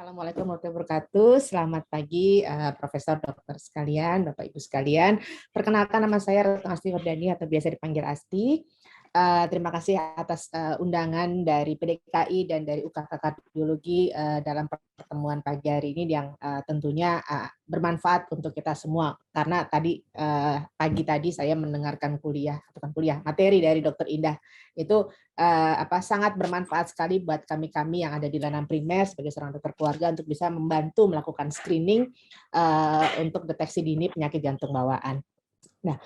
Assalamualaikum warahmatullahi wabarakatuh. Selamat pagi, Profesor, Dokter sekalian, Bapak Ibu sekalian. Perkenalkan, nama saya Retno Asti Wardani atau biasa dipanggil Asti. Terima kasih atas undangan dari PDKI dan dari UKK Kardiologi dalam pertemuan pagi hari ini yang tentunya bermanfaat untuk kita semua. Karena tadi pagi tadi saya mendengarkan materi dari Dokter Indah itu sangat bermanfaat sekali buat kami yang ada di layanan primer sebagai seorang dokter keluarga untuk bisa membantu melakukan screening untuk deteksi dini penyakit jantung bawaan. Nah,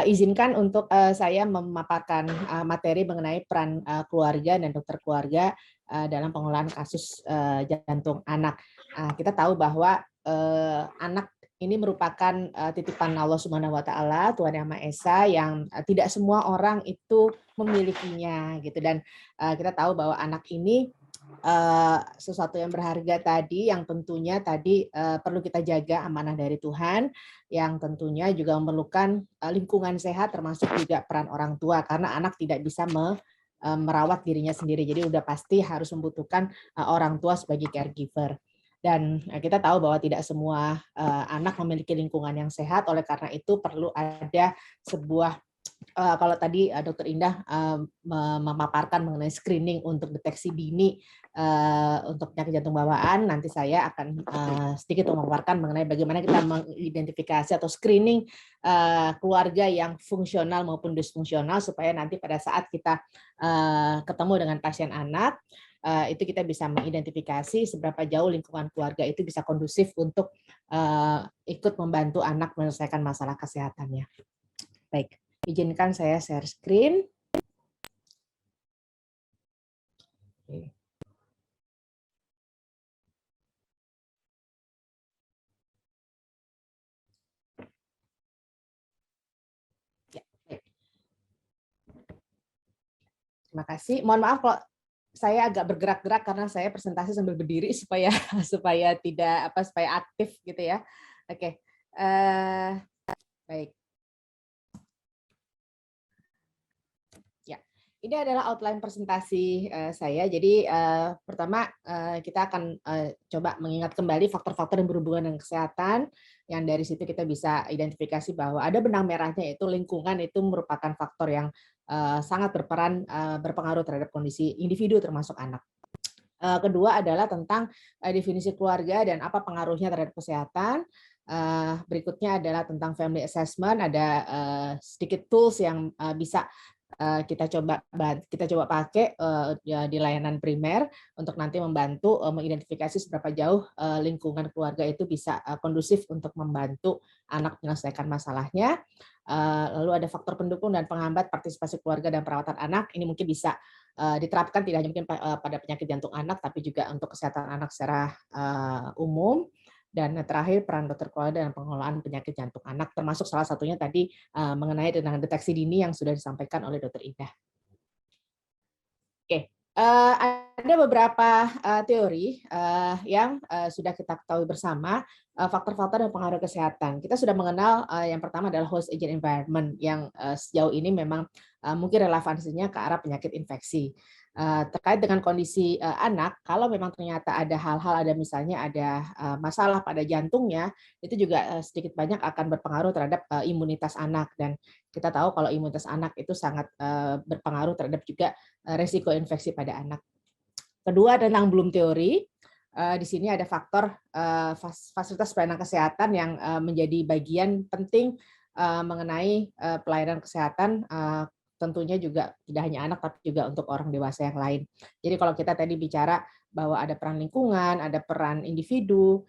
izinkan untuk saya memaparkan materi mengenai peran keluarga dan dokter keluarga dalam pengelolaan kasus jantung anak. Kita tahu bahwa anak ini merupakan titipan Allah Subhanahu wa taala, Tuhan Yang Maha Esa, yang tidak semua orang itu memilikinya gitu. Dan kita tahu bahwa anak ini sesuatu yang berharga tadi, yang tentunya tadi perlu kita jaga, amanah dari Tuhan, yang tentunya juga memerlukan lingkungan sehat, termasuk juga peran orang tua, karena anak tidak bisa merawat dirinya sendiri, jadi udah pasti harus membutuhkan orang tua sebagai caregiver. Dan kita tahu bahwa tidak semua anak memiliki lingkungan yang sehat, oleh karena itu perlu ada sebuah kalau tadi Dokter Indah memaparkan mengenai screening untuk deteksi dini untuk penyakit jantung bawaan, nanti saya akan sedikit memaparkan mengenai bagaimana kita mengidentifikasi atau screening keluarga yang fungsional maupun disfungsional, supaya nanti pada saat kita ketemu dengan pasien anak, itu kita bisa mengidentifikasi seberapa jauh lingkungan keluarga itu bisa kondusif untuk ikut membantu anak menyelesaikan masalah kesehatannya. Baik. Izinkan saya share screen. Terima kasih. Mohon maaf kalau saya agak bergerak-gerak karena saya presentasi sambil berdiri supaya supaya aktif gitu ya. Oke. Baik. Ini adalah outline presentasi saya. Jadi pertama kita akan coba mengingat kembali faktor-faktor yang berhubungan dengan kesehatan, yang dari situ kita bisa identifikasi bahwa ada benang merahnya, yaitu lingkungan itu merupakan faktor yang sangat berpengaruh terhadap kondisi individu termasuk anak. Kedua adalah tentang definisi keluarga dan apa pengaruhnya terhadap kesehatan. Berikutnya adalah tentang family assessment, ada sedikit tools yang bisa kita coba pakai di layanan primer untuk nanti membantu mengidentifikasi seberapa jauh lingkungan keluarga itu bisa kondusif untuk membantu anak menyelesaikan masalahnya. Lalu ada faktor pendukung dan penghambat partisipasi keluarga dan perawatan anak. Ini mungkin bisa diterapkan tidak hanya mungkin pada penyakit jantung anak, tapi juga untuk kesehatan anak secara umum. Dan terakhir, peran dokter keluarga dalam pengelolaan penyakit jantung anak, termasuk salah satunya tadi mengenai tentang deteksi dini yang sudah disampaikan oleh Dokter Indah. Oke, ada beberapa teori yang sudah kita ketahui bersama, faktor-faktor dan pengaruh kesehatan. Kita sudah mengenal yang pertama adalah host agent environment, yang sejauh ini memang mungkin relevansinya ke arah penyakit infeksi. Terkait dengan kondisi anak, kalau memang ternyata ada hal-hal, misalnya ada masalah pada jantungnya, itu juga sedikit banyak akan berpengaruh terhadap imunitas anak, dan kita tahu kalau imunitas anak itu sangat berpengaruh terhadap juga resiko infeksi pada anak. Kedua, tentang Bloom teori. Di sini ada faktor fasilitas pelayanan kesehatan yang menjadi bagian penting mengenai pelayanan kesehatan, tentunya juga tidak hanya anak tapi juga untuk orang dewasa yang lain. Jadi kalau kita tadi bicara bahwa ada peran lingkungan, ada peran individu,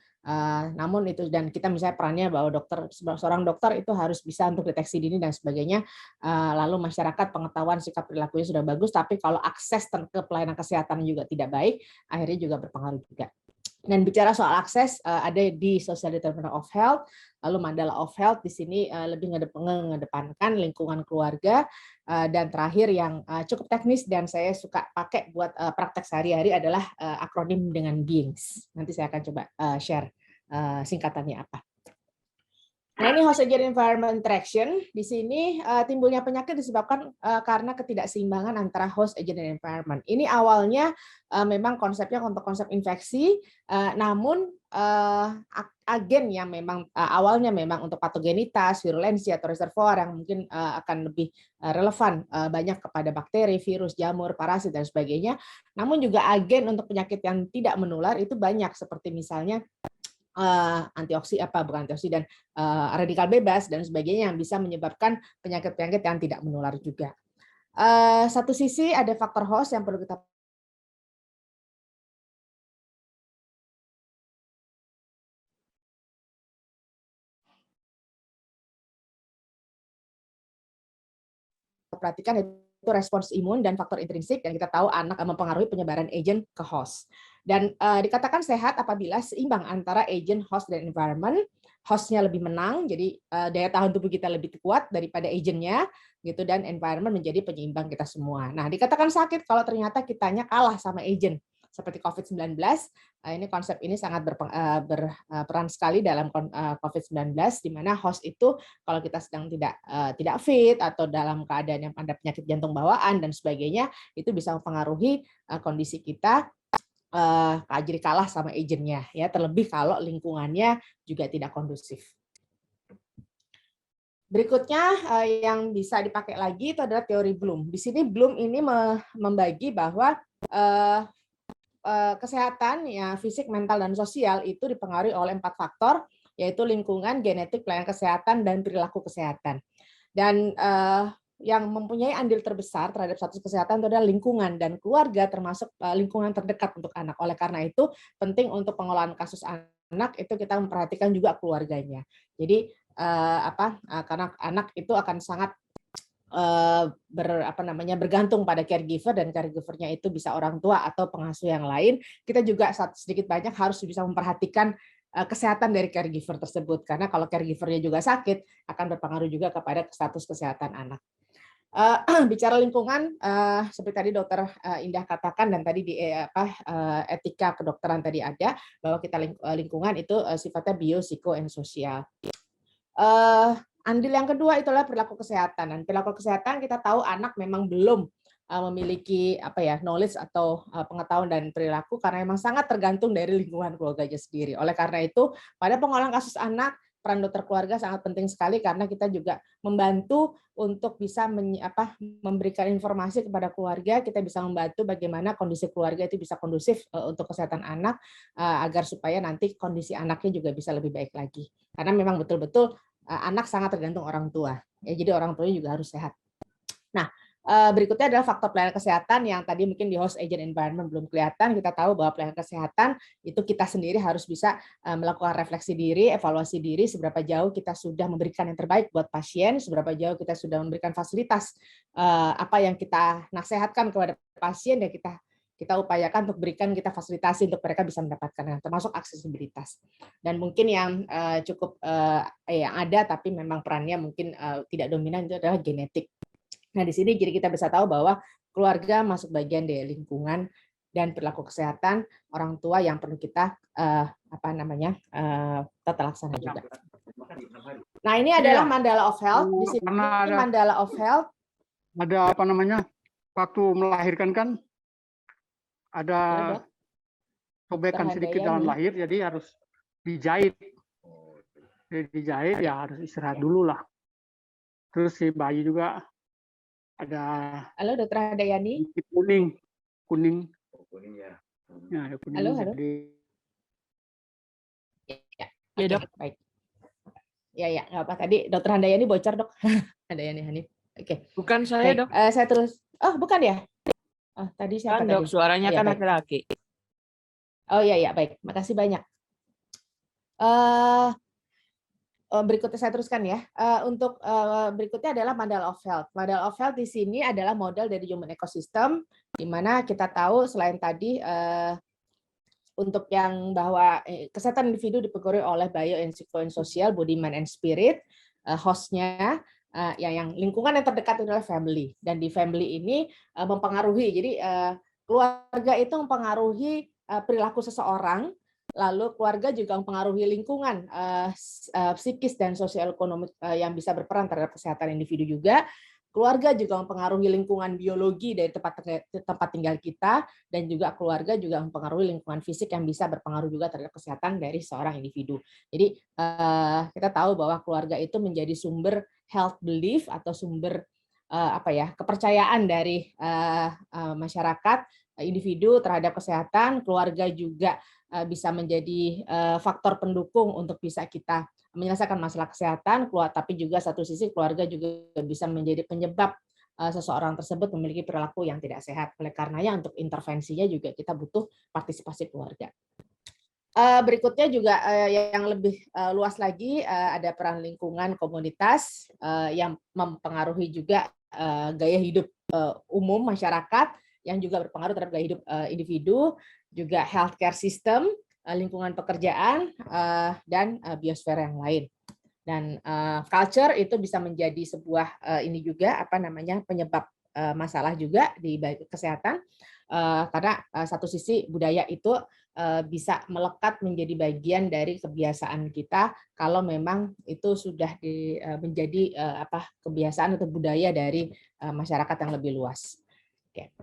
namun itu, dan kita misalnya perannya bahwa seorang dokter itu harus bisa untuk deteksi dini dan sebagainya, lalu masyarakat pengetahuan sikap perilakunya sudah bagus, tapi kalau akses ke pelayanan kesehatan juga tidak baik, akhirnya juga berpengaruh juga. Dan bicara soal akses, ada di Social Determinant of Health, lalu Mandala of Health di sini lebih mengedepankan lingkungan keluarga, dan terakhir yang cukup teknis dan saya suka pakai buat praktek sehari-hari adalah akronim dengan Beings. Nanti saya akan coba share singkatannya apa. Nah, ini host agent environment interaction. Di sini timbulnya penyakit disebabkan karena ketidakseimbangan antara host agent dan environment. Ini awalnya memang konsepnya untuk konsep infeksi, namun agen yang memang awalnya memang untuk patogenitas, virulensi atau reservoir yang mungkin akan lebih relevan banyak kepada bakteri, virus, jamur, parasit dan sebagainya. Namun juga agen untuk penyakit yang tidak menular itu banyak seperti misalnya antioksidan, radikal bebas dan sebagainya yang bisa menyebabkan penyakit-penyakit yang tidak menular juga. Satu sisi ada faktor host yang perlu kita perhatikan, itu respons imun dan faktor intrinsik, dan kita tahu anak mempengaruhi penyebaran agent ke host. Dan dikatakan sehat apabila seimbang antara agent, host, dan environment. Hostnya lebih menang, jadi daya tahan tubuh kita lebih kuat daripada agentnya, gitu, dan environment menjadi penyeimbang kita semua. Nah, dikatakan sakit kalau ternyata kitanya kalah sama agent, seperti COVID-19. Ini konsep ini sangat berperan sekali dalam COVID-19, di mana host itu kalau kita sedang tidak fit atau dalam keadaan yang ada penyakit jantung bawaan dan sebagainya, itu bisa mempengaruhi kondisi kita jadi kalah sama agentnya, ya, terlebih kalau lingkungannya juga tidak kondusif. Berikutnya yang bisa dipakai lagi itu adalah teori Bloom. Di sini Bloom ini membagi bahwa kesehatan, ya, fisik, mental, dan sosial itu dipengaruhi oleh 4 faktor, yaitu lingkungan, genetik, pelayanan kesehatan, dan perilaku kesehatan. Dan yang mempunyai andil terbesar terhadap status kesehatan itu adalah lingkungan, dan keluarga termasuk lingkungan terdekat untuk anak. Oleh karena itu penting untuk pengelolaan kasus anak itu kita memperhatikan juga keluarganya. Jadi karena anak itu akan sangat bergantung pada caregiver, dan caregivernya itu bisa orang tua atau pengasuh yang lain. Kita juga sedikit banyak harus bisa memperhatikan kesehatan dari caregiver tersebut, karena kalau caregivernya juga sakit akan berpengaruh juga kepada status kesehatan anak. Bicara lingkungan, seperti tadi Dokter Indah katakan, dan tadi di etika kedokteran tadi ada, bahwa kita lingkungan itu sifatnya bio, psiko, and sosial. Andil yang kedua itulah perilaku kesehatan. Dan perilaku kesehatan kita tahu anak memang belum memiliki knowledge atau pengetahuan dan perilaku, karena memang sangat tergantung dari lingkungan keluarganya sendiri. Oleh karena itu, pada pengolahan kasus anak, peran dokter keluarga sangat penting sekali, karena kita juga membantu untuk bisa memberikan informasi kepada keluarga. Kita bisa membantu bagaimana kondisi keluarga itu bisa kondusif untuk kesehatan anak, agar supaya nanti kondisi anaknya juga bisa lebih baik lagi. Karena memang betul-betul anak sangat tergantung orang tua. Ya, jadi orang tuanya juga harus sehat. Nah, berikutnya adalah faktor pelayanan kesehatan yang tadi mungkin di host agent environment belum kelihatan. Kita tahu bahwa pelayanan kesehatan itu kita sendiri harus bisa melakukan refleksi diri, evaluasi diri, seberapa jauh kita sudah memberikan yang terbaik buat pasien, seberapa jauh kita sudah memberikan fasilitas apa yang kita nasihatkan kepada pasien, dan kita upayakan untuk berikan, kita fasilitasi untuk mereka bisa mendapatkan, termasuk aksesibilitas. Dan mungkin yang cukup yang ada tapi memang perannya mungkin tidak dominan itu adalah genetik. Nah, di sini jadi kita bisa tahu bahwa keluarga masuk bagian dari lingkungan dan perilaku kesehatan orang tua yang perlu kita tata laksana juga. Nah, ini adalah mandala of health. Di sini mandala of health. Ada waktu melahirkan kan ada sobekan sedikit dalam lahir, jadi harus dijahit. Jadi dijahit ya harus istirahat dulu lah. Terus si bayi juga ada. Halo, Dokter Handayani. Kuning ya. Ya, ada kuning. Halo. Jadi... Ya, Dok. Baik. Ya, nggak apa. Tadi Dokter Handayani bocor, Dok. Handayani Hanif. Oke. Bukan saya, Dok. Saya terus. Oh, bukan ya? Oh, tadi siapa tadi? Dok, suaranya kan laki-laki. Oh iya, baik. Makasih banyak. Berikutnya saya teruskan ya. Untuk berikutnya adalah model of health. Model of health di sini adalah model dari human ecosystem, di mana kita tahu selain tadi untuk yang bahwa kesehatan individu dipengaruhi oleh bio and psychosocial, body, mind, and spirit, hostnya yang lingkungan yang terdekat adalah family, dan di family ini mempengaruhi. Jadi keluarga itu mempengaruhi perilaku seseorang, lalu keluarga juga mempengaruhi lingkungan psikis dan sosial-ekonomi yang bisa berperan terhadap kesehatan individu juga. Keluarga juga mempengaruhi lingkungan biologi dari tempat tinggal kita, dan juga keluarga juga mempengaruhi lingkungan fisik yang bisa berpengaruh juga terhadap kesehatan dari seorang individu. Jadi kita tahu bahwa keluarga itu menjadi sumber health belief atau sumber kepercayaan dari masyarakat, individu terhadap kesehatan. Keluarga juga bisa menjadi faktor pendukung untuk bisa kita menyelesaikan masalah kesehatan, tapi juga satu sisi keluarga juga bisa menjadi penyebab seseorang tersebut memiliki perilaku yang tidak sehat. Oleh karenanya untuk intervensinya juga kita butuh partisipasi keluarga. Berikutnya juga yang lebih luas lagi ada peran lingkungan komunitas yang mempengaruhi juga gaya hidup umum masyarakat, yang juga berpengaruh terhadap gaya hidup individu, juga healthcare system, lingkungan pekerjaan, dan biosfer yang lain. Dan culture itu bisa menjadi sebuah ini juga penyebab masalah juga di kesehatan, karena satu sisi budaya itu bisa melekat menjadi bagian dari kebiasaan kita kalau memang itu sudah menjadi kebiasaan atau budaya dari masyarakat yang lebih luas. Oke.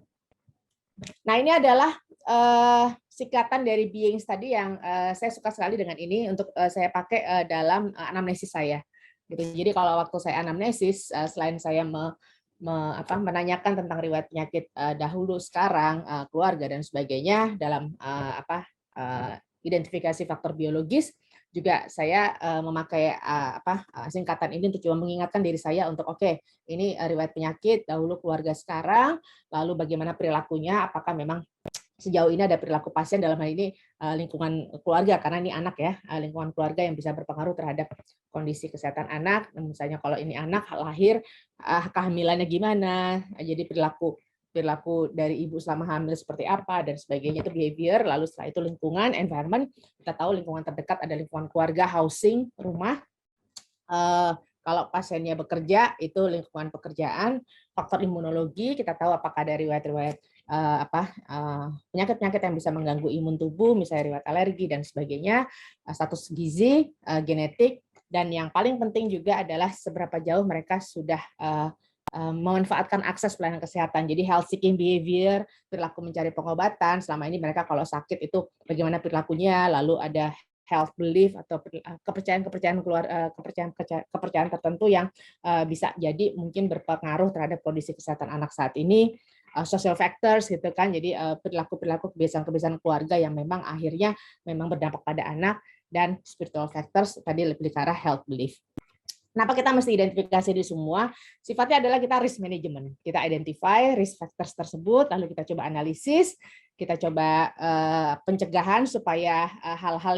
Nah, ini adalah singkatan dari beings tadi yang saya suka sekali dengan ini untuk saya pakai dalam anamnesis saya. Gitu. Jadi kalau waktu saya anamnesis, selain saya menanyakan tentang riwayat penyakit dahulu, sekarang, keluarga dan sebagainya dalam identifikasi faktor biologis, juga saya memakai singkatan ini untuk coba mengingatkan diri saya untuk ini riwayat penyakit dahulu, keluarga sekarang, lalu bagaimana perilakunya, apakah memang sejauh ini ada perilaku pasien, dalam hal ini lingkungan keluarga, karena ini anak ya, lingkungan keluarga yang bisa berpengaruh terhadap kondisi kesehatan anak. Misalnya kalau ini anak lahir, kehamilannya gimana, jadi perilaku dari ibu selama hamil seperti apa dan sebagainya, itu behavior. Lalu setelah itu lingkungan, environment, kita tahu lingkungan terdekat ada lingkungan keluarga, housing, rumah. Kalau pasiennya bekerja, itu lingkungan pekerjaan. Faktor imunologi, kita tahu apakah ada riwayat-riwayat penyakit-penyakit yang bisa mengganggu imun tubuh, misalnya riwayat alergi dan sebagainya. Status gizi, genetik, dan yang paling penting juga adalah seberapa jauh mereka sudah memanfaatkan akses pelayanan kesehatan. Jadi health seeking behavior, perilaku mencari pengobatan. Selama ini mereka kalau sakit itu bagaimana perilakunya, lalu ada health belief atau kepercayaan tertentu yang bisa jadi mungkin berpengaruh terhadap kondisi kesehatan anak saat ini. Social factors gitu kan, jadi perilaku kebiasaan keluarga yang memang akhirnya memang berdampak pada anak, dan spiritual factors tadi lebih ke arah health belief. Kenapa kita mesti identifikasi di semua? Sifatnya adalah kita risk management. Kita identify risk factors tersebut, lalu kita coba analisis, kita coba pencegahan supaya hal-hal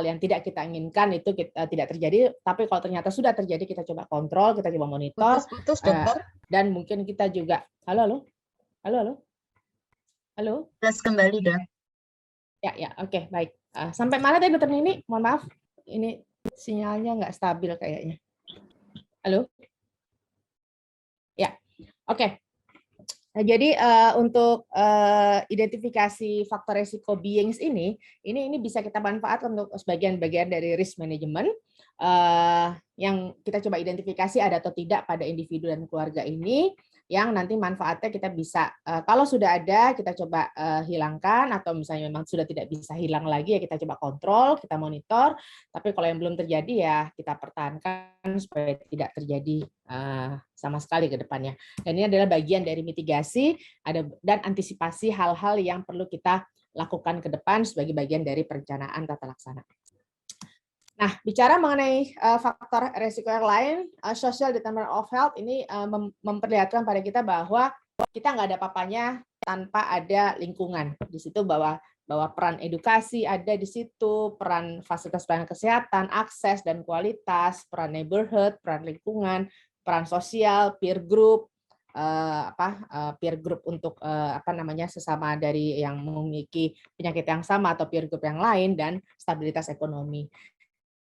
yang tidak kita inginkan itu tidak terjadi. Tapi kalau ternyata sudah terjadi, kita coba kontrol, kita coba monitor. Putus, dokter. Dan mungkin kita juga, halo. Jelas kembali, Dok. Ya, oke, baik. Sampai mana tadi, Dokter Nini? Mohon maaf, ini sinyalnya nggak stabil kayaknya. Halo? Ya, oke. Nah, jadi untuk identifikasi faktor resiko beings ini bisa kita manfaatkan untuk sebagian-bagian dari risk management yang kita coba identifikasi ada atau tidak pada individu dan keluarga ini, yang nanti manfaatnya kita bisa, kalau sudah ada kita coba hilangkan, atau misalnya memang sudah tidak bisa hilang lagi ya kita coba kontrol, kita monitor. Tapi kalau yang belum terjadi ya kita pertahankan supaya tidak terjadi sama sekali ke depannya. Dan ini adalah bagian dari mitigasi dan antisipasi hal-hal yang perlu kita lakukan ke depan sebagai bagian dari perencanaan tata laksana. Nah, bicara mengenai faktor resiko yang lain, social determinant of health ini memperlihatkan pada kita bahwa kita nggak ada apa-apanya tanpa ada lingkungan. Di situ bahwa peran edukasi ada di situ, peran fasilitas pelayanan kesehatan, akses dan kualitas, peran neighborhood, peran lingkungan, peran sosial, peer group, peer group untuk sesama dari yang memiliki penyakit yang sama atau peer group yang lain, dan stabilitas ekonomi.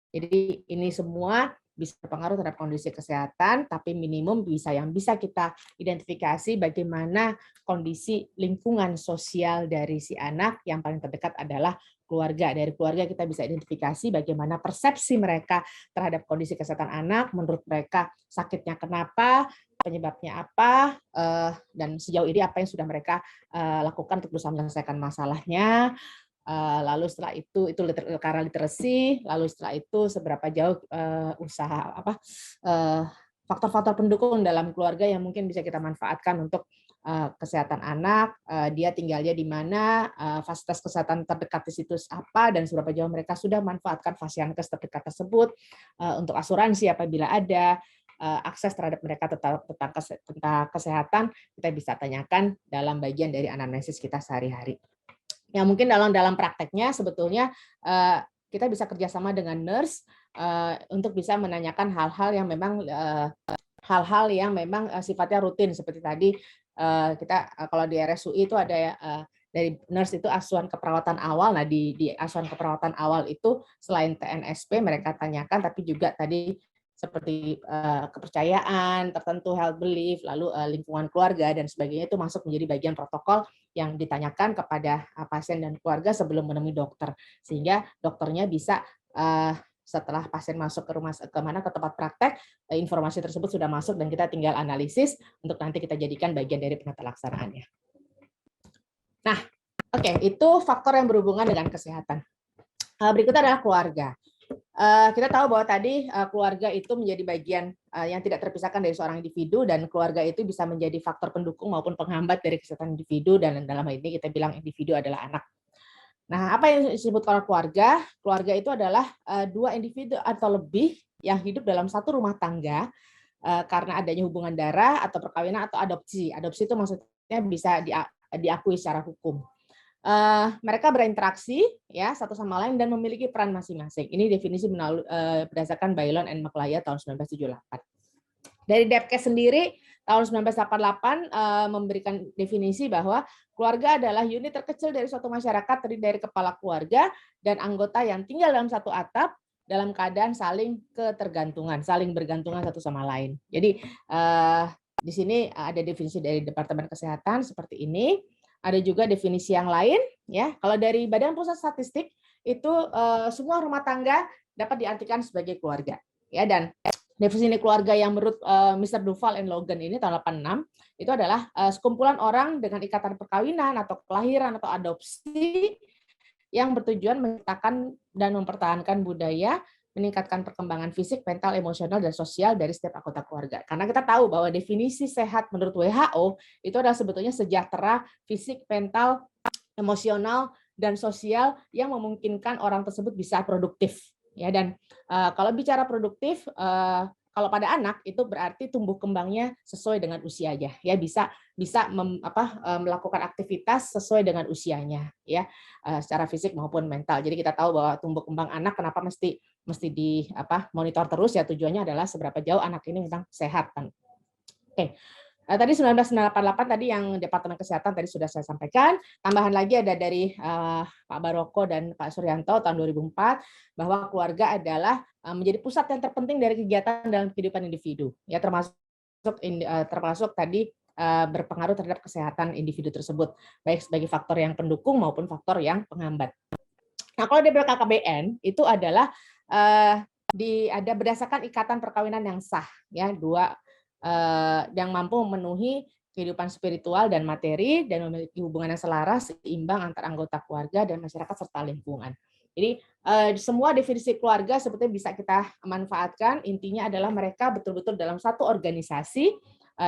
Jadi ini semua bisa berpengaruh terhadap kondisi kesehatan, tapi minimum yang bisa kita identifikasi bagaimana kondisi lingkungan sosial dari si anak. Yang paling terdekat adalah keluarga. Dari keluarga kita bisa identifikasi bagaimana persepsi mereka terhadap kondisi kesehatan anak, menurut mereka sakitnya kenapa, penyebabnya apa, dan sejauh ini apa yang sudah mereka lakukan untuk berusaha menyelesaikan masalahnya. Lalu setelah itu karena literasi, lalu setelah itu seberapa jauh usaha faktor-faktor pendukung dalam keluarga yang mungkin bisa kita manfaatkan untuk kesehatan anak, dia tinggalnya di mana, fasilitas kesehatan terdekat di situs apa, dan seberapa jauh mereka sudah manfaatkan fasilitas terdekat tersebut, untuk asuransi apabila ada, akses terhadap mereka tentang kesehatan, kita bisa tanyakan dalam bagian dari anamnesis kita sehari-hari. Ya mungkin dalam prakteknya sebetulnya kita bisa kerjasama dengan nurse untuk bisa menanyakan hal-hal yang memang sifatnya rutin seperti tadi kita kalau di RSUI itu ada dari nurse itu asuhan keperawatan awal. Nah di asuhan keperawatan awal itu selain TNSP mereka tanyakan, tapi juga tadi seperti kepercayaan tertentu, health belief, lalu lingkungan keluarga dan sebagainya, itu masuk menjadi bagian protokol yang ditanyakan kepada pasien dan keluarga sebelum menemui dokter, sehingga dokternya bisa setelah pasien masuk ke tempat praktek, informasi tersebut sudah masuk dan kita tinggal analisis untuk nanti kita jadikan bagian dari penata laksanaannya. Nah, oke, itu faktor yang berhubungan dengan kesehatan. Berikutnya adalah keluarga. Kita tahu bahwa tadi keluarga itu menjadi bagian yang tidak terpisahkan dari seorang individu, dan keluarga itu bisa menjadi faktor pendukung maupun penghambat dari kesehatan individu, dan dalam hal ini kita bilang individu adalah anak. Nah, apa yang disebut keluarga? Keluarga itu adalah dua individu atau lebih yang hidup dalam satu rumah tangga karena adanya hubungan darah atau perkawinan atau adopsi. Adopsi itu maksudnya bisa diakui secara hukum. Mereka berinteraksi ya satu sama lain dan memiliki peran masing-masing. Ini definisi berdasarkan Bailon and McLeod tahun 1978. Dari Debke sendiri tahun 1988 memberikan definisi bahwa keluarga adalah unit terkecil dari suatu masyarakat, terdiri dari kepala keluarga dan anggota yang tinggal dalam satu atap dalam keadaan saling ketergantungan, saling bergantungan satu sama lain. Jadi di sini ada definisi dari Departemen Kesehatan seperti ini. Ada juga definisi yang lain, ya. Kalau dari Badan Pusat Statistik itu semua rumah tangga dapat diartikan sebagai keluarga, ya. Dan definisi keluarga yang menurut Mr. Duval and Logan ini tahun 86 itu adalah sekumpulan orang dengan ikatan perkawinan atau kelahiran atau adopsi yang bertujuan menciptakan dan mempertahankan budaya, meningkatkan perkembangan fisik, mental, emosional, dan sosial dari setiap anggota keluarga. Karena kita tahu bahwa definisi sehat menurut WHO itu adalah sebetulnya sejahtera fisik, mental, emosional, dan sosial yang memungkinkan orang tersebut bisa produktif. Ya, dan kalau bicara produktif, kalau pada anak itu berarti tumbuh kembangnya sesuai dengan usianya, ya bisa melakukan aktivitas sesuai dengan usianya, ya secara fisik maupun mental. Jadi kita tahu bahwa tumbuh kembang anak kenapa mesti di monitor terus, ya tujuannya adalah seberapa jauh anak ini tentang sehat kan. Oke. Tadi 1998 tadi yang Departemen Kesehatan tadi sudah saya sampaikan. Tambahan lagi ada dari Pak Baroko dan Pak Suryanto tahun 2004 bahwa keluarga adalah menjadi pusat yang terpenting dari kegiatan dalam kehidupan individu. Ya termasuk tadi berpengaruh terhadap kesehatan individu tersebut, baik sebagai faktor yang pendukung maupun faktor yang penghambat. Nah, kalau di BLKKBN itu adalah ada berdasarkan ikatan perkawinan yang sah, ya yang mampu memenuhi kehidupan spiritual dan materi dan memiliki hubungan yang selaras, seimbang antar anggota keluarga dan masyarakat serta lingkungan. Jadi semua definisi keluarga sebetulnya bisa kita manfaatkan. Intinya adalah mereka betul-betul dalam satu organisasi,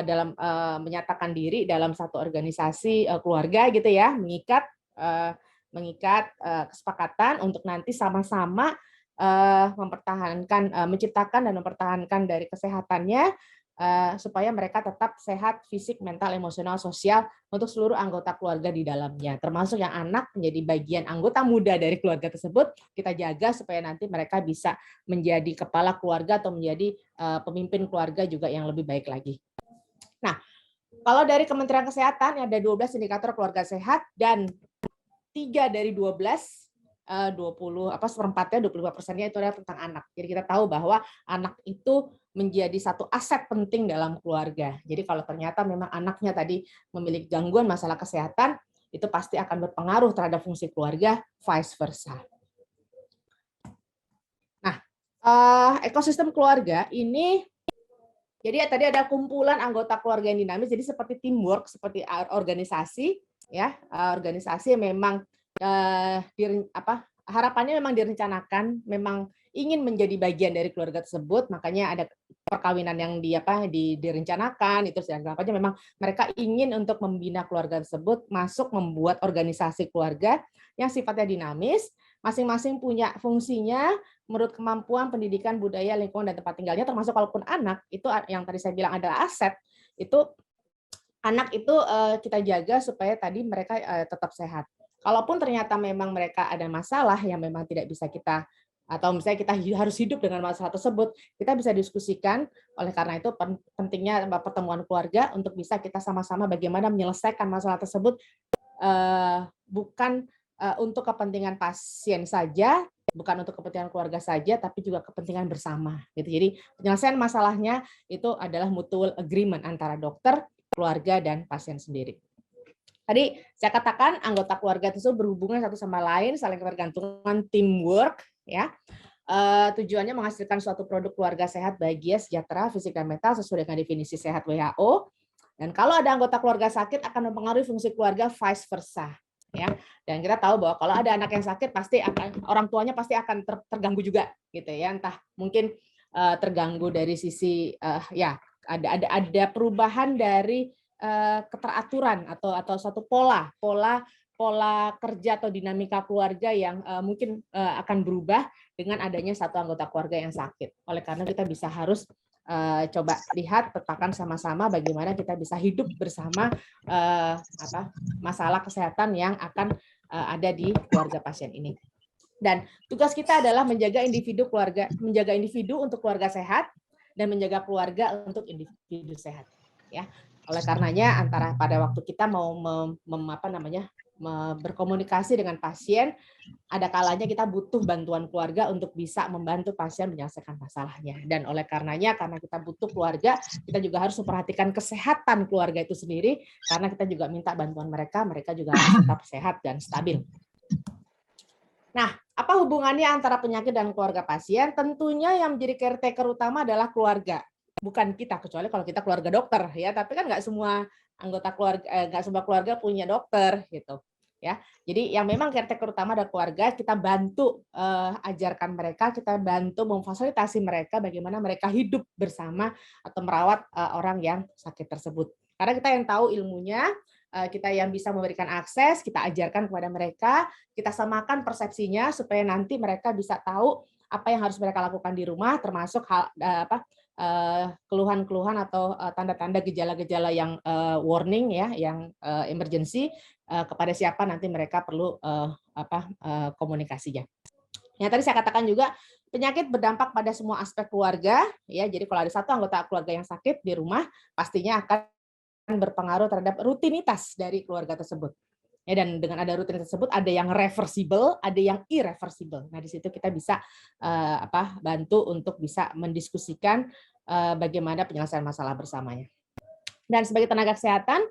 dalam menyatakan diri dalam satu organisasi keluarga gitu ya, mengikat kesepakatan untuk nanti sama-sama menciptakan dan mempertahankan dari kesehatannya supaya mereka tetap sehat fisik, mental, emosional, sosial untuk seluruh anggota keluarga di dalamnya, termasuk yang anak menjadi bagian anggota muda dari keluarga tersebut. Kita jaga supaya nanti mereka bisa menjadi kepala keluarga atau menjadi pemimpin keluarga juga yang lebih baik lagi. Nah, kalau dari Kementerian Kesehatan ada 12 indikator keluarga sehat dan 3 dari 12 seperempatnya 25%-nya itu adalah tentang anak. Jadi kita tahu bahwa anak itu menjadi satu aset penting dalam keluarga. Jadi kalau ternyata memang anaknya tadi memiliki gangguan masalah kesehatan, itu pasti akan berpengaruh terhadap fungsi keluarga, vice versa. Nah, ekosistem keluarga ini, jadi tadi ada kumpulan anggota keluarga yang dinamis, jadi seperti teamwork, seperti organisasi, ya, organisasi yang memang harapannya memang direncanakan, memang ingin menjadi bagian dari keluarga tersebut, makanya ada perkawinan yang direncanakan itu segala macam. Memang mereka ingin untuk membina keluarga tersebut, masuk membuat organisasi keluarga yang sifatnya dinamis, masing-masing punya fungsinya menurut kemampuan, pendidikan, budaya, lingkungan, dan tempat tinggalnya, termasuk kalaupun anak itu yang tadi saya bilang adalah aset, itu anak itu kita jaga supaya tadi mereka tetap sehat. Kalaupun ternyata memang mereka ada masalah yang memang tidak bisa kita, atau misalnya kita harus hidup dengan masalah tersebut, kita bisa diskusikan. Oleh karena itu pentingnya pertemuan keluarga untuk bisa kita sama-sama bagaimana menyelesaikan masalah tersebut, bukan untuk kepentingan pasien saja, bukan untuk kepentingan keluarga saja, tapi juga kepentingan bersama. Gitu. Jadi penyelesaian masalahnya itu adalah mutual agreement antara dokter, keluarga, dan pasien sendiri. Tadi saya katakan anggota keluarga itu berhubungan satu sama lain, saling bergantungan, teamwork, ya. Tujuannya menghasilkan suatu produk keluarga sehat, bahagia, sejahtera, fisik dan mental sesuai dengan definisi sehat WHO. Dan kalau ada anggota keluarga sakit akan mempengaruhi fungsi keluarga, vice versa. Ya. Dan kita tahu bahwa kalau ada anak yang sakit pasti akan orang tuanya pasti akan terganggu juga, gitu ya. Entah mungkin terganggu dari sisi ya ada perubahan dari keteraturan atau satu pola kerja atau dinamika keluarga yang mungkin akan berubah dengan adanya satu anggota keluarga yang sakit. Oleh karena kita bisa harus coba lihat, petakan sama-sama bagaimana kita bisa hidup bersama masalah kesehatan yang akan ada di keluarga pasien ini. Dan tugas kita adalah menjaga individu untuk keluarga sehat dan menjaga keluarga untuk individu sehat. Ya. Oleh karenanya pada waktu kita mau berkomunikasi dengan pasien, ada kalanya kita butuh bantuan keluarga untuk bisa membantu pasien menyelesaikan masalahnya. Dan oleh karenanya, karena kita butuh keluarga, kita juga harus memperhatikan kesehatan keluarga itu sendiri, karena kita juga minta bantuan mereka juga harus tetap sehat dan stabil. Nah, apa hubungannya antara penyakit dan keluarga pasien? Tentunya yang menjadi caretaker utama adalah keluarga. Bukan kita, kecuali kalau kita keluarga dokter, ya. Tapi kan nggak semua anggota keluarga, nggak semua keluarga punya dokter, gitu. Ya, jadi yang memang caretaker utama adalah keluarga. Kita bantu ajarkan mereka, kita bantu memfasilitasi mereka bagaimana mereka hidup bersama atau merawat orang yang sakit tersebut. Karena kita yang tahu ilmunya, kita yang bisa memberikan akses, kita ajarkan kepada mereka, kita samakan persepsinya supaya nanti mereka bisa tahu apa yang harus mereka lakukan di rumah, termasuk keluhan-keluhan atau tanda-tanda gejala-gejala yang warning, ya, yang emergency, kepada siapa nanti mereka perlu komunikasinya. Yang tadi saya katakan juga, penyakit berdampak pada semua aspek keluarga, ya. Jadi kalau ada satu anggota keluarga yang sakit di rumah, pastinya akan berpengaruh terhadap rutinitas dari keluarga tersebut. Ya, dan dengan ada rutinitas tersebut, ada yang reversible, ada yang irreversible. Nah, di situ kita bisa bantu untuk bisa mendiskusikan bagaimana penyelesaian masalah bersamanya. Dan sebagai tenaga kesehatan,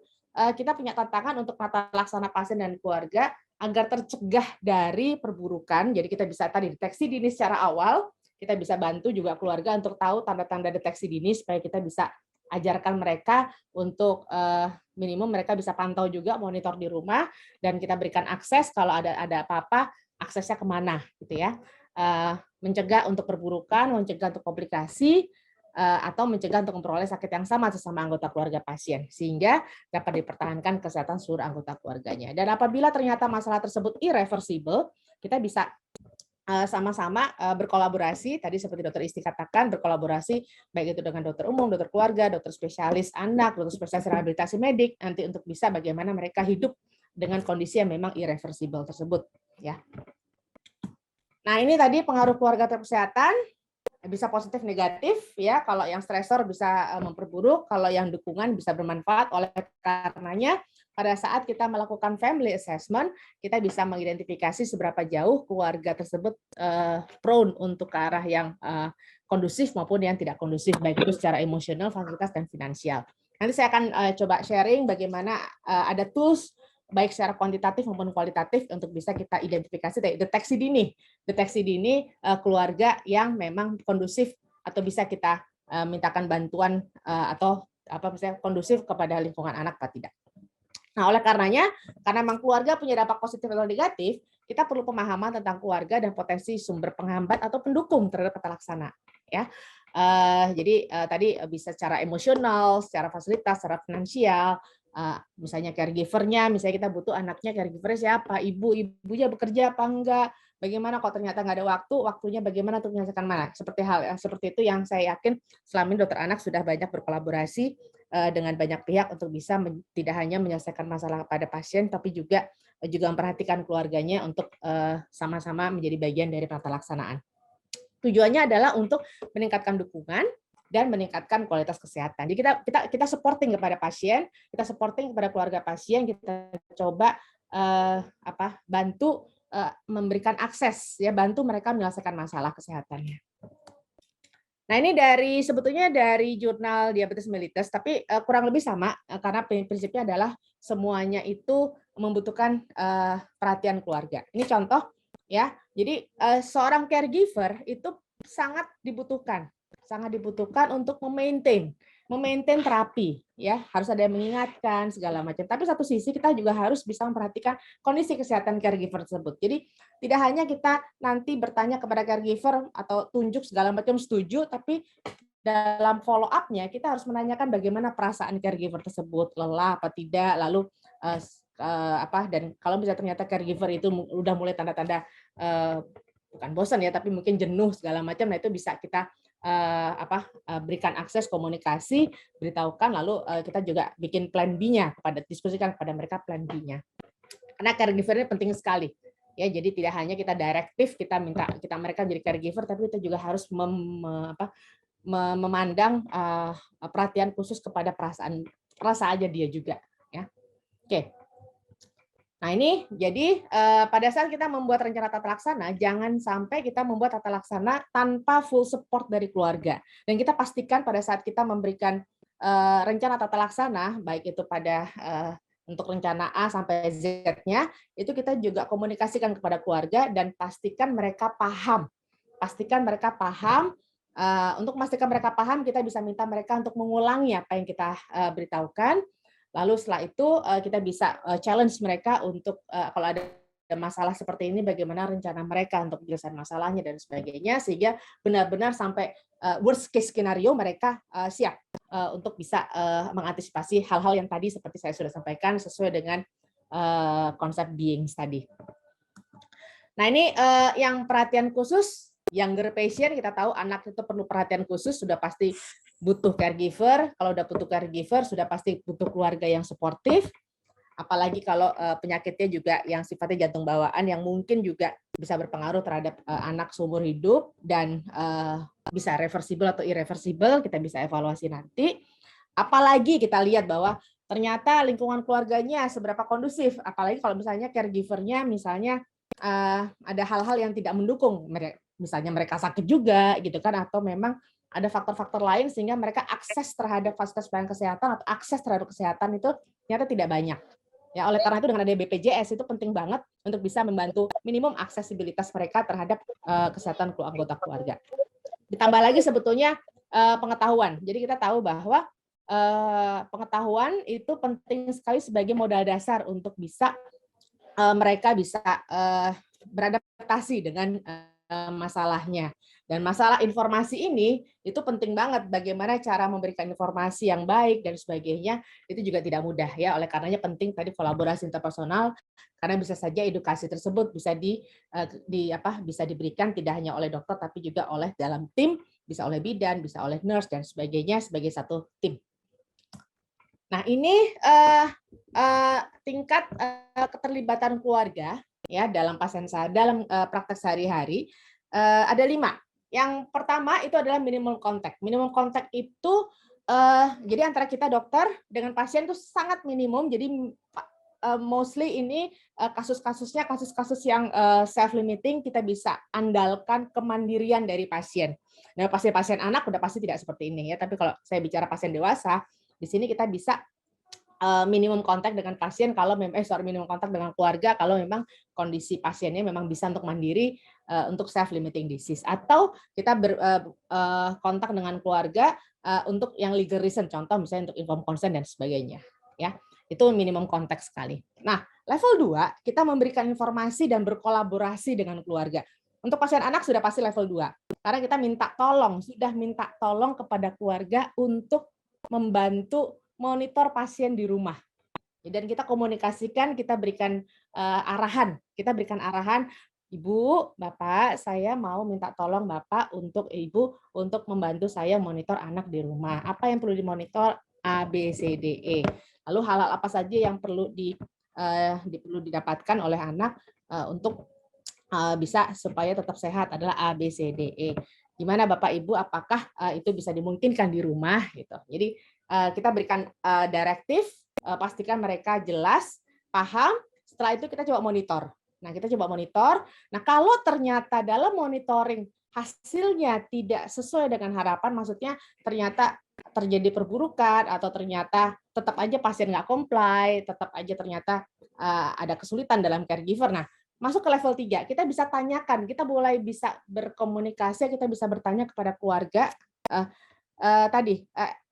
kita punya tantangan untuk tata laksana pasien dan keluarga agar tercegah dari perburukan. Jadi kita bisa tadi deteksi dini secara awal, kita bisa bantu juga keluarga untuk tahu tanda-tanda deteksi dini supaya kita bisa ajarkan mereka untuk minimum mereka bisa pantau juga, monitor di rumah, dan kita berikan akses kalau ada apa-apa, aksesnya kemana, gitu ya. Mencegah untuk perburukan, mencegah untuk komplikasi, atau mencegah untuk memperoleh sakit yang sama sesama anggota keluarga pasien, sehingga dapat dipertahankan kesehatan seluruh anggota keluarganya. Dan apabila ternyata masalah tersebut irreversible, kita bisa sama-sama berkolaborasi, tadi seperti Dokter Isti katakan, berkolaborasi baik itu dengan dokter umum, dokter keluarga, dokter spesialis anak, dokter spesialis rehabilitasi medik, nanti untuk bisa bagaimana mereka hidup dengan kondisi yang memang irreversible tersebut. Ya. Nah, ini tadi pengaruh keluarga terhadap kesehatan. bisa positif negatif ya. Kalau yang stresor bisa memperburuk, kalau yang dukungan bisa bermanfaat. Oleh karenanya pada saat kita melakukan family assessment, kita bisa mengidentifikasi seberapa jauh keluarga tersebut prone untuk ke arah yang kondusif maupun yang tidak kondusif, baik itu secara emosional, fasilitas, dan finansial. Nanti saya akan coba sharing bagaimana ada tools baik secara kuantitatif maupun kualitatif untuk bisa kita identifikasi deteksi dini keluarga yang memang kondusif atau bisa kita mintakan bantuan atau misalnya kondusif kepada lingkungan anak atau tidak. Nah, oleh karenanya, karena memang keluarga punya dampak positif atau negatif, kita perlu pemahaman tentang keluarga dan potensi sumber penghambat atau pendukung terhadap tata laksana. Ya, jadi tadi bisa secara emosional, secara fasilitas, secara finansial. Misalnya caregiver-nya, misalnya kita butuh anaknya caregiver-nya siapa, ibunya bekerja apa enggak, bagaimana kalau ternyata nggak ada waktunya bagaimana untuk menyelesaikan mana. Seperti itu yang saya yakin selama ini dokter anak sudah banyak berkolaborasi dengan banyak pihak untuk bisa tidak hanya menyelesaikan masalah pada pasien, tapi juga memperhatikan keluarganya untuk sama-sama menjadi bagian dari tata laksanaan. Tujuannya adalah untuk meningkatkan dukungan dan meningkatkan kualitas kesehatan. Jadi kita supporting kepada pasien, kita supporting kepada keluarga pasien, kita coba bantu memberikan akses, ya, bantu mereka menyelesaikan masalah kesehatannya. Nah, ini sebetulnya dari jurnal Diabetes Mellitus, tapi kurang lebih sama karena prinsipnya adalah semuanya itu membutuhkan perhatian keluarga. Ini contoh, ya. Jadi seorang caregiver itu sangat dibutuhkan untuk memaintain terapi, ya, harus ada yang mengingatkan segala macam. Tapi satu sisi kita juga harus bisa memperhatikan kondisi kesehatan caregiver tersebut. Jadi tidak hanya kita nanti bertanya kepada caregiver atau tunjuk segala macam setuju, tapi dalam follow up-nya kita harus menanyakan bagaimana perasaan caregiver tersebut, lelah apa tidak, lalu dan kalau misalnya ternyata caregiver itu udah mulai tanda-tanda bukan bosan ya, tapi mungkin jenuh segala macam, nah itu bisa kita berikan akses komunikasi, beritahukan, lalu kita juga bikin plan B-nya, diskusikan kepada mereka plan B-nya. Karena caregiver ini penting sekali. Ya, jadi tidak hanya kita direktif, kita minta mereka jadi caregiver, tapi kita juga harus memandang perhatian khusus kepada perasaan aja dia juga. Ya, oke. Nah, ini jadi pada saat kita membuat rencana tata laksana, jangan sampai kita membuat tata laksana tanpa full support dari keluarga. Dan kita pastikan pada saat kita memberikan rencana tata laksana, baik itu pada untuk rencana A sampai Z-nya, itu kita juga komunikasikan kepada keluarga dan pastikan mereka paham. Untuk memastikan mereka paham, kita bisa minta mereka untuk mengulangi apa yang kita beritahukan. Lalu setelah itu kita bisa challenge mereka untuk kalau ada masalah seperti ini bagaimana rencana mereka untuk menyelesaikan masalahnya dan sebagainya, sehingga benar-benar sampai worst case skenario mereka siap untuk bisa mengantisipasi hal-hal yang tadi seperti saya sudah sampaikan sesuai dengan konsep beings tadi. Nah, ini yang perhatian khusus, younger patient, kita tahu anak itu perlu perhatian khusus, sudah pasti butuh caregiver. Kalau udah butuh caregiver, sudah pasti butuh keluarga yang suportif. Apalagi kalau penyakitnya juga yang sifatnya jantung bawaan, yang mungkin juga bisa berpengaruh terhadap anak seumur hidup dan bisa reversible atau irreversible, kita bisa evaluasi nanti. Apalagi kita lihat bahwa ternyata lingkungan keluarganya seberapa kondusif, apalagi kalau misalnya caregiver-nya misalnya ada hal-hal yang tidak mendukung, misalnya mereka sakit juga gitu kan, atau memang ada faktor-faktor lain sehingga mereka akses terhadap fasilitas pelayanan kesehatan atau akses terhadap kesehatan itu ternyata tidak banyak. Ya, oleh karena itu dengan ada BPJS itu penting banget untuk bisa membantu minimum aksesibilitas mereka terhadap kesehatan anggota keluarga. Ditambah lagi sebetulnya pengetahuan. Jadi kita tahu bahwa pengetahuan itu penting sekali sebagai modal dasar untuk bisa mereka bisa beradaptasi dengan masalahnya. Dan masalah informasi ini itu penting banget, bagaimana cara memberikan informasi yang baik dan sebagainya itu juga tidak mudah ya. Oleh karenanya penting tadi kolaborasi interpersonal, karena bisa saja edukasi tersebut bisa bisa diberikan tidak hanya oleh dokter tapi juga oleh dalam tim, bisa oleh bidan, bisa oleh nurse dan sebagainya sebagai satu tim. Nah, ini tingkat keterlibatan keluarga ya dalam pasien dalam praktek sehari-hari ada 5. Yang pertama itu adalah minimum contact. Minimum contact itu jadi antara kita dokter dengan pasien itu sangat minimum. Jadi mostly ini kasus-kasusnya kasus-kasus yang self-limiting, kita bisa andalkan kemandirian dari pasien. Nah, pasien-pasien anak udah pasti tidak seperti ini ya. Tapi kalau saya bicara pasien dewasa, di sini kita bisa minimum kontak dengan pasien kalau minimum kontak dengan keluarga kalau memang kondisi pasiennya memang bisa untuk mandiri untuk self limiting disease, atau kita berkontak dengan keluarga untuk yang legal reason, contoh misalnya untuk informed consent dan sebagainya ya. Itu minimum kontak sekali. Nah, level 2 kita memberikan informasi dan berkolaborasi dengan keluarga. Untuk pasien anak sudah pasti level 2 karena kita sudah minta tolong kepada keluarga untuk membantu monitor pasien di rumah. Dan kita komunikasikan, kita berikan arahan. Kita berikan arahan, Ibu, Bapak, saya mau minta tolong Bapak untuk Ibu untuk membantu saya monitor anak di rumah. Apa yang perlu dimonitor? A, B, C, D, E. Lalu hal-hal apa saja yang perlu didapatkan oleh anak untuk bisa supaya tetap sehat adalah A, B, C, D, E. Gimana Bapak Ibu, apakah itu bisa dimungkinkan di rumah gitu. Jadi kita berikan direktif, pastikan mereka jelas, paham. Setelah itu kita coba monitor. Nah, kita coba monitor. Nah, kalau ternyata dalam monitoring hasilnya tidak sesuai dengan harapan, maksudnya ternyata terjadi perburukan atau ternyata tetap aja pasien nggak comply, tetap aja ternyata ada kesulitan dalam caregiver. Nah, masuk ke level 3, kita bisa tanyakan, kita mulai bisa berkomunikasi, kita bisa bertanya kepada keluarga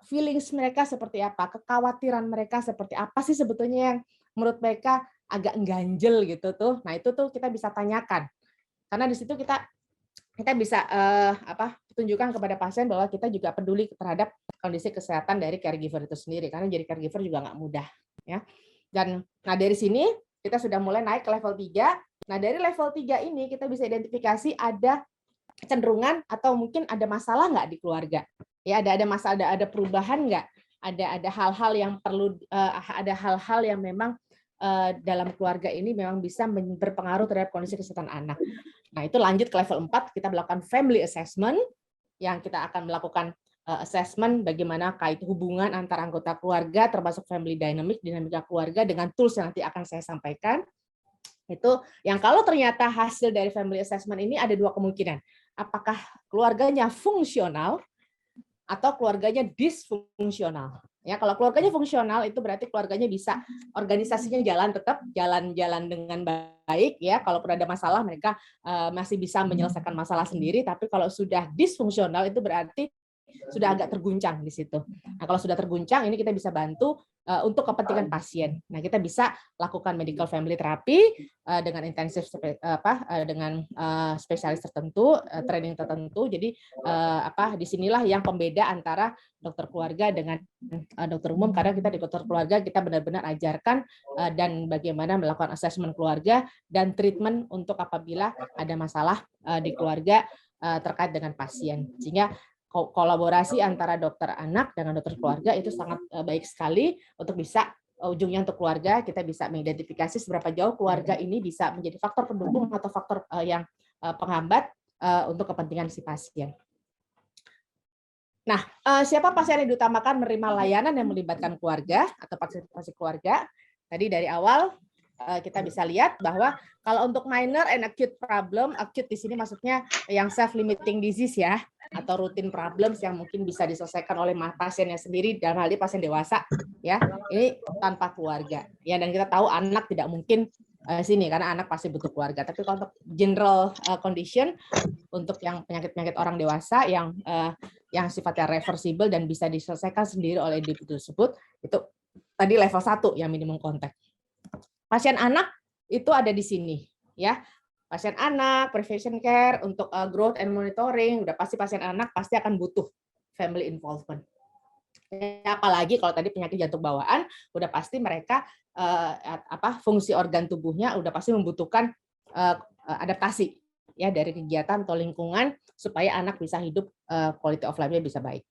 feelings mereka seperti apa, kekhawatiran mereka seperti apa sih sebetulnya yang menurut mereka agak ganjel gitu tuh. Nah, itu tuh kita bisa tanyakan. Karena di situ kita bisa tunjukkan kepada pasien bahwa kita juga peduli terhadap kondisi kesehatan dari caregiver itu sendiri, karena jadi caregiver juga nggak mudah ya. Dan nah dari sini kita sudah mulai naik ke level 3. Nah, dari level 3 ini kita bisa identifikasi ada kecenderungan atau mungkin ada masalah nggak di keluarga. Ya, ada masalah, ada perubahan nggak? Ada hal-hal yang perlu, ada hal-hal yang memang dalam keluarga ini memang bisa berpengaruh terhadap kondisi kesehatan anak. Nah, itu lanjut ke level 4, kita melakukan family assessment, yang kita akan melakukan assessment bagaimana kait hubungan antara anggota keluarga, termasuk family dinamika keluarga dengan tools yang nanti akan saya sampaikan. Itu yang kalau ternyata hasil dari family assessment ini ada dua kemungkinan. Apakah keluarganya fungsional atau keluarganya disfungsional. Ya, kalau keluarganya fungsional itu berarti keluarganya bisa organisasinya tetap jalan dengan baik ya. Kalaupun ada masalah mereka masih bisa menyelesaikan masalah sendiri, tapi kalau sudah disfungsional itu berarti sudah agak terguncang di situ. Nah, kalau sudah terguncang ini kita bisa bantu untuk kepentingan pasien. Nah, kita bisa lakukan medical family therapy dengan intensif dengan spesialis tertentu, training tertentu. Jadi disinilah yang pembeda antara dokter keluarga dengan dokter umum, karena kita di dokter keluarga kita benar-benar ajarkan dan bagaimana melakukan assessment keluarga dan treatment untuk apabila ada masalah di keluarga terkait dengan pasien. Sehingga kolaborasi antara dokter anak dengan dokter keluarga itu sangat baik sekali untuk bisa ujungnya untuk keluarga kita bisa mengidentifikasi seberapa jauh keluarga ini bisa menjadi faktor pendukung atau faktor yang penghambat untuk kepentingan si pasien. Nah, siapa pasien yang diutamakan menerima layanan yang melibatkan keluarga atau partisipasi keluarga? Tadi dari awal kita bisa lihat bahwa kalau untuk minor and acute problem, acute di sini maksudnya yang self-limiting disease ya, atau routine problems yang mungkin bisa diselesaikan oleh pasiennya sendiri, dalam hal ini pasien dewasa ya, ini tanpa keluarga ya. Dan kita tahu anak tidak mungkin sini karena anak pasti butuh keluarga. Tapi kalau untuk general condition, untuk yang penyakit-penyakit orang dewasa yang sifatnya reversible dan bisa diselesaikan sendiri oleh individu tersebut, itu tadi level 1 yang minimum kontak. Pasien anak itu ada di sini ya. Pasien anak, prevention care untuk growth and monitoring, udah pasti pasien anak pasti akan butuh family involvement. Ya, apalagi kalau tadi penyakit jantung bawaan, udah pasti mereka fungsi organ tubuhnya udah pasti membutuhkan adaptasi ya dari kegiatan atau lingkungan supaya anak bisa hidup quality of life-nya bisa baik.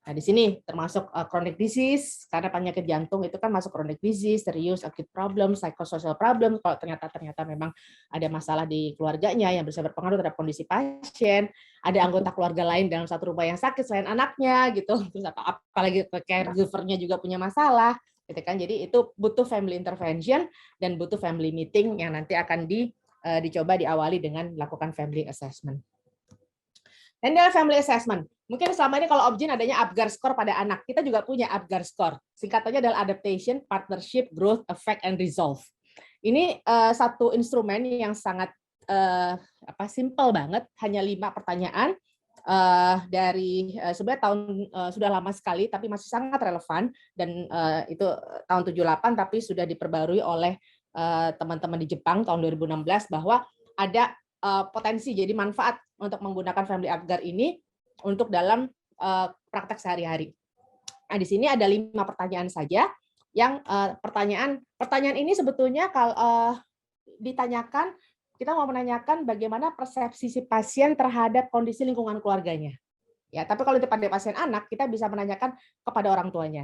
Nah, di sini termasuk chronic disease, karena penyakit jantung itu kan masuk chronic disease, serius, acute problem, psychosocial problem, kalau ternyata memang ada masalah di keluarganya yang bisa berpengaruh terhadap kondisi pasien, ada anggota keluarga lain dalam satu rumah yang sakit selain anaknya, gitu, terus apalagi caregiver-nya juga punya masalah, gitu kan. Jadi itu butuh family intervention dan butuh family meeting yang nanti akan dicoba diawali dengan melakukan family assessment. Dan dalam family assessment, mungkin selama ini kalau Objin adanya APGAR score pada anak, kita juga punya APGAR score. Singkatannya adalah Adaptation, Partnership, Growth, Affect, and Resolve. Ini satu instrumen yang sangat simple banget, hanya 5 pertanyaan dari sebenarnya sudah lama sekali, tapi masih sangat relevan, dan itu tahun 78, tapi sudah diperbarui oleh teman-teman di Jepang tahun 2016 bahwa ada potensi, jadi manfaat untuk menggunakan family APGAR ini untuk dalam praktek sehari-hari. Nah, di sini ada 5 pertanyaan saja. Yang pertanyaan ini sebetulnya kalau ditanyakan, kita mau menanyakan bagaimana persepsi si pasien terhadap kondisi lingkungan keluarganya. Ya, tapi kalau pada pasien anak, kita bisa menanyakan kepada orang tuanya,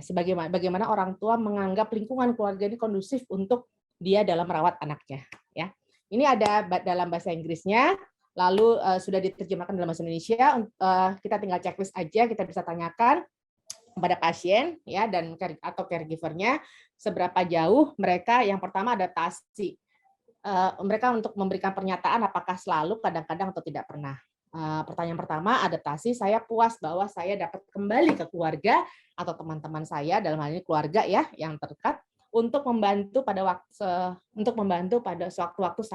bagaimana orang tua menganggap lingkungan keluarga ini kondusif untuk dia dalam merawat anaknya. Ya. Ini ada dalam bahasa Inggrisnya, lalu sudah diterjemahkan dalam bahasa Indonesia. Kita tinggal checklist aja, kita bisa tanyakan kepada pasien ya dan atau caregiver-nya seberapa jauh mereka yang pertama adaptasi. Mereka untuk memberikan pernyataan apakah selalu, kadang-kadang, atau tidak pernah. Pertanyaan pertama, adaptasi, saya puas bahwa saya dapat kembali ke keluarga atau teman-teman saya, dalam hal ini keluarga ya yang terdekat, untuk membantu pada sewaktu-waktu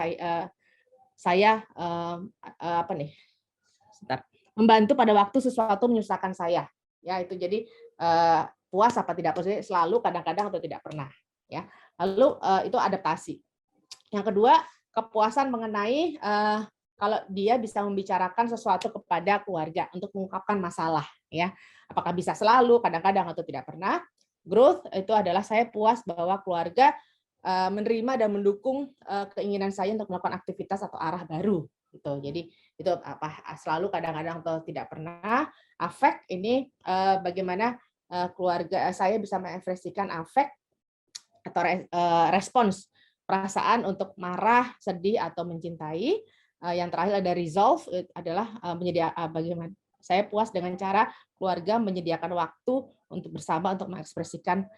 membantu pada waktu sesuatu menyusahkan saya. Ya, itu jadi puas apa tidak puas, selalu, kadang-kadang, atau tidak pernah. Ya, lalu itu adaptasi. Yang kedua, kepuasan mengenai kalau dia bisa membicarakan sesuatu kepada keluarga untuk mengungkapkan masalah, ya. Apakah bisa selalu, kadang-kadang, atau tidak pernah. Growth itu adalah saya puas bahwa keluarga menerima dan mendukung keinginan saya untuk melakukan aktivitas atau arah baru. Gitu. Jadi itu selalu, kadang-kadang, atau tidak pernah. Affect ini bagaimana keluarga saya bisa mengekspresikan affect atau respons perasaan untuk marah, sedih, atau mencintai. Yang terakhir ada resolve, adalah bagaimana saya puas dengan cara keluarga menyediakan waktu untuk bersama untuk mengekspresikan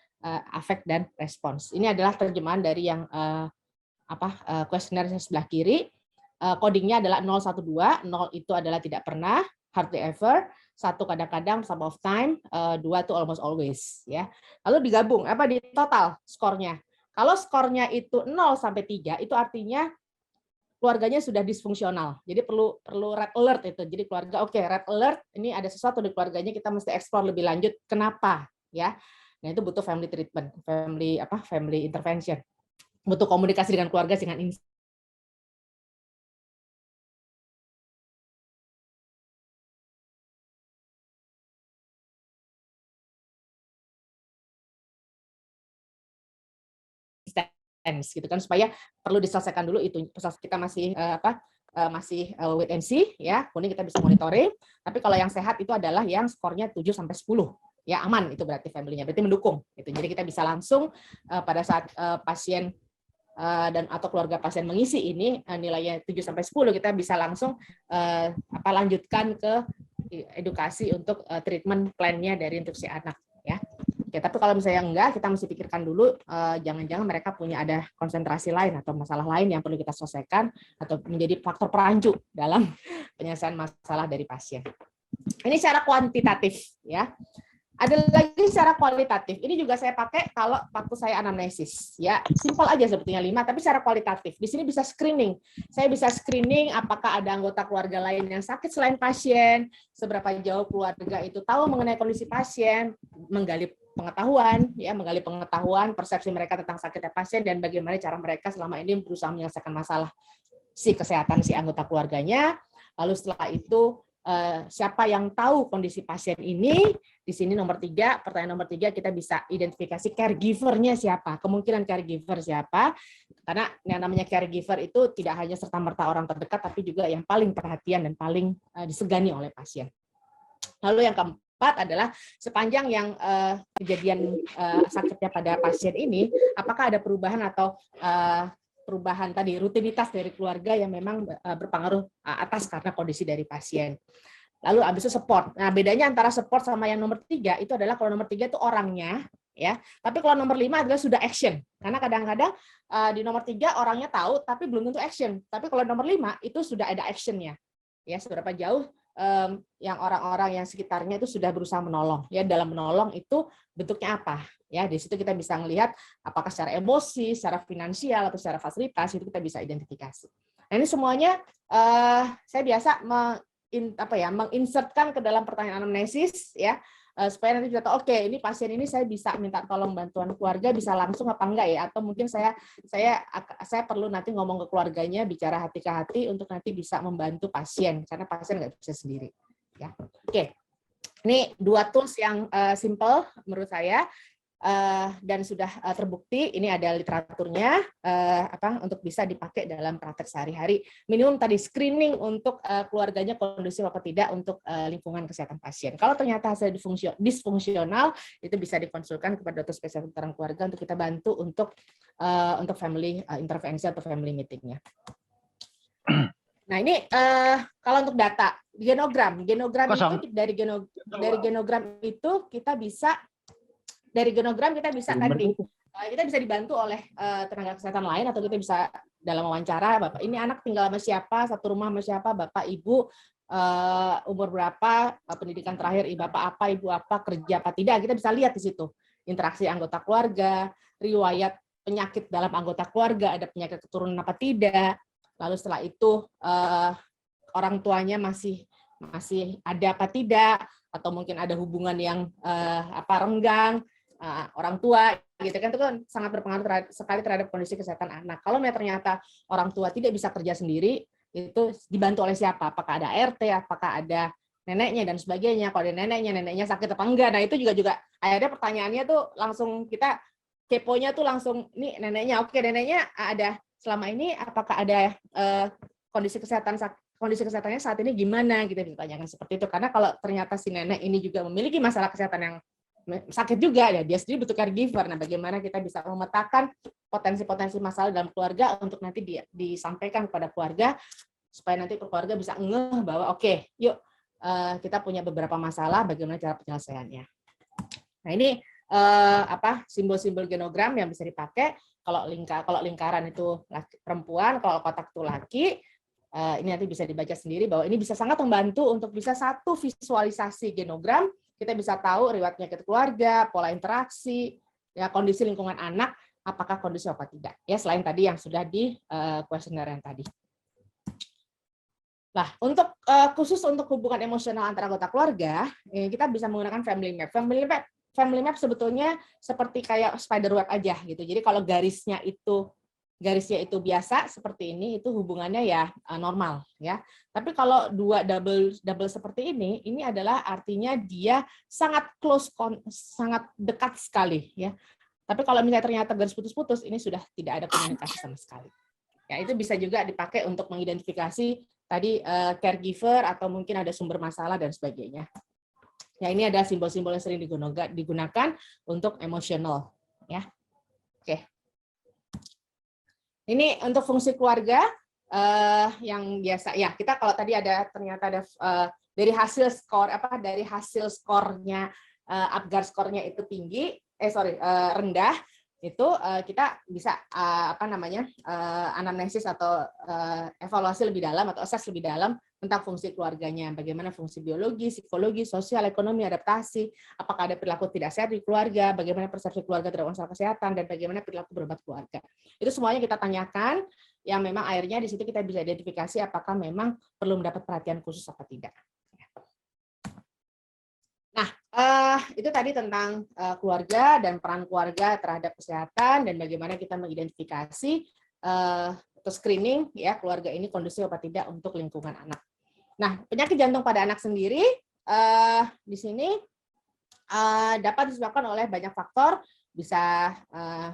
affect dan respons. Ini adalah terjemahan dari yang kuesioner sebelah kiri. Codingnya adalah 012, 0 itu adalah tidak pernah, hardly ever, 1 kadang-kadang, some of time, 2 itu almost always. Ya. Lalu digabung, di total skornya. Kalau skornya itu 0 sampai 3, itu artinya keluarganya sudah disfungsional. Jadi perlu red alert itu. Jadi keluarga red alert, ini ada sesuatu di keluarganya, kita mesti explore lebih lanjut kenapa, ya. Nah, itu butuh family treatment, family intervention. Butuh komunikasi dengan keluarga dengan gitu kan, supaya perlu diselesaikan dulu itu. Kita masih wait and see, ya. Kemudian kita bisa monitoring. Tapi kalau yang sehat itu adalah yang skornya 7 sampai 10. Ya, aman itu berarti family-nya, berarti mendukung gitu. Jadi kita bisa langsung pada saat pasien dan atau keluarga pasien mengisi ini nilainya 7 sampai 10, kita bisa langsung lanjutkan ke edukasi untuk treatment plan-nya dari untuk si anak, ya. Oke, tapi kalau misalnya enggak, kita mesti pikirkan dulu, jangan-jangan mereka punya ada konsentrasi lain atau masalah lain yang perlu kita selesaikan atau menjadi faktor perancu dalam penyelesaian masalah dari pasien. Ini secara kuantitatif, ya. Ada lagi secara kualitatif. Ini juga saya pakai kalau waktu saya anamnesis, ya. Simpel aja sebetulnya 5, tapi secara kualitatif. Di sini bisa screening. Saya bisa screening apakah ada anggota keluarga lain yang sakit selain pasien, seberapa jauh keluarga itu tahu mengenai kondisi pasien, menggali pengetahuan, persepsi mereka tentang sakitnya pasien, dan bagaimana cara mereka selama ini berusaha menyelesaikan masalah si kesehatan si anggota keluarganya. Lalu setelah itu siapa yang tahu kondisi pasien ini? Di sini pertanyaan nomor 3 kita bisa identifikasi caregiver-nya siapa, kemungkinan caregiver siapa, karena yang namanya caregiver itu tidak hanya serta-merta orang terdekat, tapi juga yang paling perhatian dan paling disegani oleh pasien. Lalu yang keempat adalah sepanjang yang kejadian sakitnya pada pasien ini, apakah ada perubahan atau perubahan tadi rutinitas dari keluarga yang memang berpengaruh atas karena kondisi dari pasien. Lalu habis itu support. Nah, bedanya antara support sama yang nomor 3 itu adalah kalau nomor 3 itu orangnya, ya. Tapi kalau nomor 5 adalah sudah action. Karena kadang-kadang di nomor 3 orangnya tahu tapi belum tentu action. Tapi kalau nomor 5 itu sudah ada actionnya. Ya, seberapa jauh yang orang-orang yang sekitarnya itu sudah berusaha menolong. Ya, dalam menolong itu bentuknya apa? Ya, di situ kita bisa melihat apakah secara emosi, secara finansial atau secara fasilitas itu kita bisa identifikasi. Nah, ini semuanya saya biasa menginsertkan ke dalam pertanyaan anamnesis ya, supaya nanti kita tahu oke, ini pasien ini saya bisa minta tolong bantuan keluarga bisa langsung apa enggak ya, atau mungkin saya perlu nanti ngomong ke keluarganya, bicara hati ke hati untuk nanti bisa membantu pasien karena pasien nggak bisa sendiri ya. Oke, ini 2 tools yang simple menurut saya. Dan sudah terbukti, ini ada literaturnya untuk bisa dipakai dalam praktek sehari-hari. Minimum tadi screening untuk keluarganya kondusif apa tidak untuk lingkungan kesehatan pasien. Kalau ternyata hasil disfungsional, itu bisa dikonsulkan kepada dokter spesialis kedokteran keluarga untuk kita bantu untuk family intervensi atau family meeting-nya. Nah, ini kalau untuk data genogram itu dari genogram itu kita bisa tadi kita bisa dibantu oleh tenaga kesehatan lain atau kita bisa dalam wawancara, Bapak ini anak tinggal sama siapa, satu rumah sama siapa, Bapak Ibu umur berapa, pendidikan terakhir Bapak apa, Ibu apa, kerja apa tidak, kita bisa lihat di situ interaksi anggota keluarga, riwayat penyakit dalam anggota keluarga, ada penyakit keturunan apa tidak, lalu setelah itu orang tuanya masih ada apa tidak, atau mungkin ada hubungan yang renggang. Orang tua gitu kan, itu kan sangat berpengaruh sekali terhadap kondisi kesehatan anak. Kalau ternyata orang tua tidak bisa kerja sendiri, itu dibantu oleh siapa? Apakah ada RT, apakah ada neneknya dan sebagainya. Kalau ada neneknya sakit apa enggak? Nah, itu juga akhirnya pertanyaannya tuh langsung kita keponya tuh langsung, ini neneknya, oke neneknya ada selama ini, apakah ada kondisi kesehatannya saat ini gimana, gitu ditanyakan seperti itu. Karena kalau ternyata si nenek ini juga memiliki masalah kesehatan yang sakit juga ya, dia sendiri butuh caregiver. Nah, bagaimana kita bisa memetakan potensi-potensi masalah dalam keluarga untuk nanti disampaikan kepada keluarga supaya nanti keluarga bisa ngeh bahwa oke, yuk kita punya beberapa masalah, bagaimana cara penyelesaiannya. Nah, ini simbol-simbol genogram yang bisa dipakai. Kalau lingkaran itu perempuan, kalau kotak itu laki. Ini nanti bisa dibaca sendiri bahwa ini bisa sangat membantu untuk bisa satu visualisasi genogram. Kita bisa tahu riwayat penyakit keluarga, pola interaksi, ya kondisi lingkungan anak, apakah kondisi apa tidak. Ya, selain tadi yang sudah di kuesioner yang tadi. Nah, untuk khusus untuk hubungan emosional antara anggota keluarga, kita bisa menggunakan family map. Family map sebetulnya seperti kayak spider web aja gitu. Jadi kalau garisnya itu biasa seperti ini, itu hubungannya ya normal ya. Tapi kalau dua double seperti ini adalah artinya dia sangat sangat dekat sekali ya. Tapi kalau misalnya ternyata garis putus-putus, ini sudah tidak ada komunikasi sama sekali. Ya, itu bisa juga dipakai untuk mengidentifikasi tadi caregiver atau mungkin ada sumber masalah dan sebagainya. Ya, ini ada simbol-simbol yang sering digunakan untuk emosional ya. Oke. Ini untuk fungsi keluarga yang biasa ya, kita kalau tadi ternyata ada dari hasil skornya Apgar skornya itu tinggi, rendah, itu kita bisa anamnesis atau evaluasi lebih dalam atau assess lebih dalam tentang fungsi keluarganya, bagaimana fungsi biologi, psikologi, sosial, ekonomi, adaptasi, apakah ada perilaku tidak sehat di keluarga, bagaimana persepsi keluarga terhadap masalah kesehatan, dan bagaimana perilaku berobat keluarga. Itu semuanya kita tanyakan, yang memang akhirnya di situ kita bisa identifikasi apakah memang perlu mendapat perhatian khusus apa tidak. Nah, itu tadi tentang keluarga dan peran keluarga terhadap kesehatan dan bagaimana kita mengidentifikasi atau screening ya keluarga ini kondusif apa tidak untuk lingkungan anak. Nah, penyakit jantung pada anak sendiri di sini dapat disebabkan oleh banyak faktor, bisa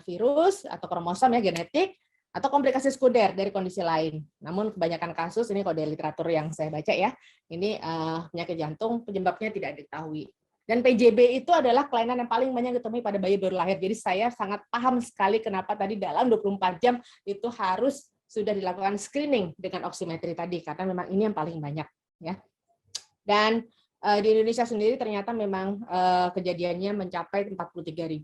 virus atau kromosom ya genetik, atau komplikasi sekunder dari kondisi lain. Namun kebanyakan kasus, ini kalau dari literatur yang saya baca ya, ini penyakit jantung penyebabnya tidak diketahui. Dan PJB itu adalah kelainan yang paling banyak ditemui pada bayi baru lahir. Jadi saya sangat paham sekali kenapa tadi dalam 24 jam itu harus sudah dilakukan screening dengan oximetri tadi, karena memang ini yang paling banyak, ya. Dan di Indonesia sendiri ternyata memang kejadiannya mencapai 43.200,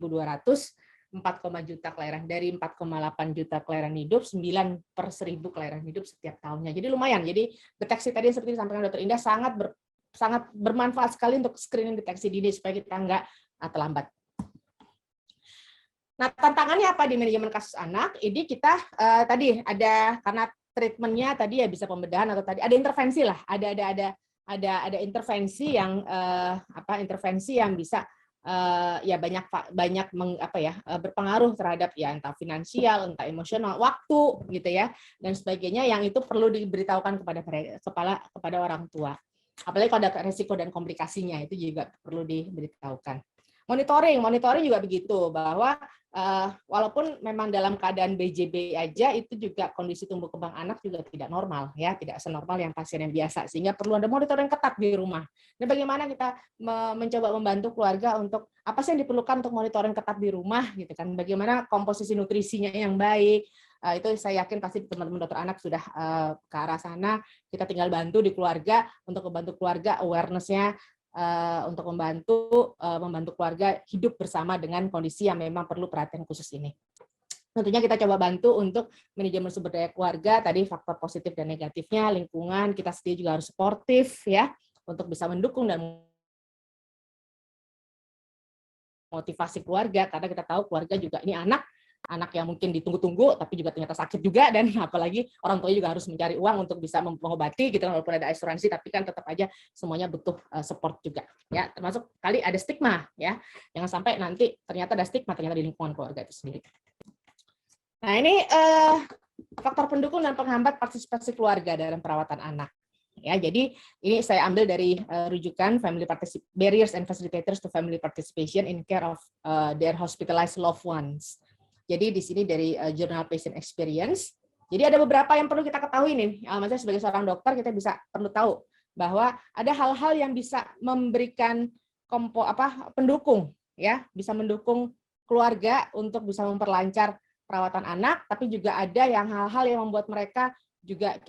4, juta kelahiran dari 4,8 juta kelahiran hidup, 9/1000 kelahiran hidup setiap tahunnya. Jadi lumayan. Jadi deteksi tadi seperti disampaikan Dr. Indah sangat bermanfaat sekali untuk screening deteksi dini supaya kita nggak terlambat. Nah, tantangannya apa di manajemen kasus anak? Ini kita tadi ada, karena treatmentnya tadi ya bisa pembedahan atau tadi ada intervensi lah, ada intervensi yang intervensi yang bisa ya banyak berpengaruh terhadap ya entah finansial, entah emosional, waktu gitu ya dan sebagainya, yang itu perlu diberitahukan kepada orang tua. Apalagi kalau ada risiko dan komplikasinya, itu juga perlu diberitahukan. Monitoring juga begitu, bahwa walaupun memang dalam keadaan BJB aja itu juga kondisi tumbuh kembang anak juga tidak normal ya, tidak senormal yang pasien yang biasa, sehingga perlu ada monitoring ketat di rumah. Dan bagaimana kita mencoba membantu keluarga untuk apa sih yang diperlukan untuk monitoring ketat di rumah gitu kan, bagaimana komposisi nutrisinya yang baik. Itu saya yakin pasti teman-teman dokter anak sudah ke arah sana. Kita tinggal bantu di keluarga untuk membantu keluarga awareness-nya, untuk membantu keluarga hidup bersama dengan kondisi yang memang perlu perhatian khusus ini. Tentunya kita coba bantu untuk manajemen sumber daya keluarga, tadi faktor positif dan negatifnya, lingkungan, kita sendiri juga harus suportif ya, untuk bisa mendukung dan motivasi keluarga, karena kita tahu keluarga juga ini anak yang mungkin ditunggu-tunggu tapi juga ternyata sakit juga, dan apalagi orang tua juga harus mencari uang untuk bisa mengobati gitu, walaupun ada asuransi tapi kan tetap aja semuanya butuh support juga ya, termasuk kali ada stigma ya, jangan sampai nanti ternyata ada stigma ternyata di lingkungan keluarga itu sendiri. Nah, ini faktor pendukung dan penghambat partisipasi keluarga dalam perawatan anak. Ya, jadi ini saya ambil dari rujukan Barriers and Facilitators to Family Participation in Care of Their Hospitalized Loved Ones. Jadi di sini dari Journal Patient Experience. Jadi ada beberapa yang perlu kita ketahui nih. Maksudnya sebagai seorang dokter kita perlu tahu bahwa ada hal-hal yang bisa memberikan pendukung ya, bisa mendukung keluarga untuk bisa memperlancar perawatan anak, tapi juga ada yang hal-hal yang membuat mereka juga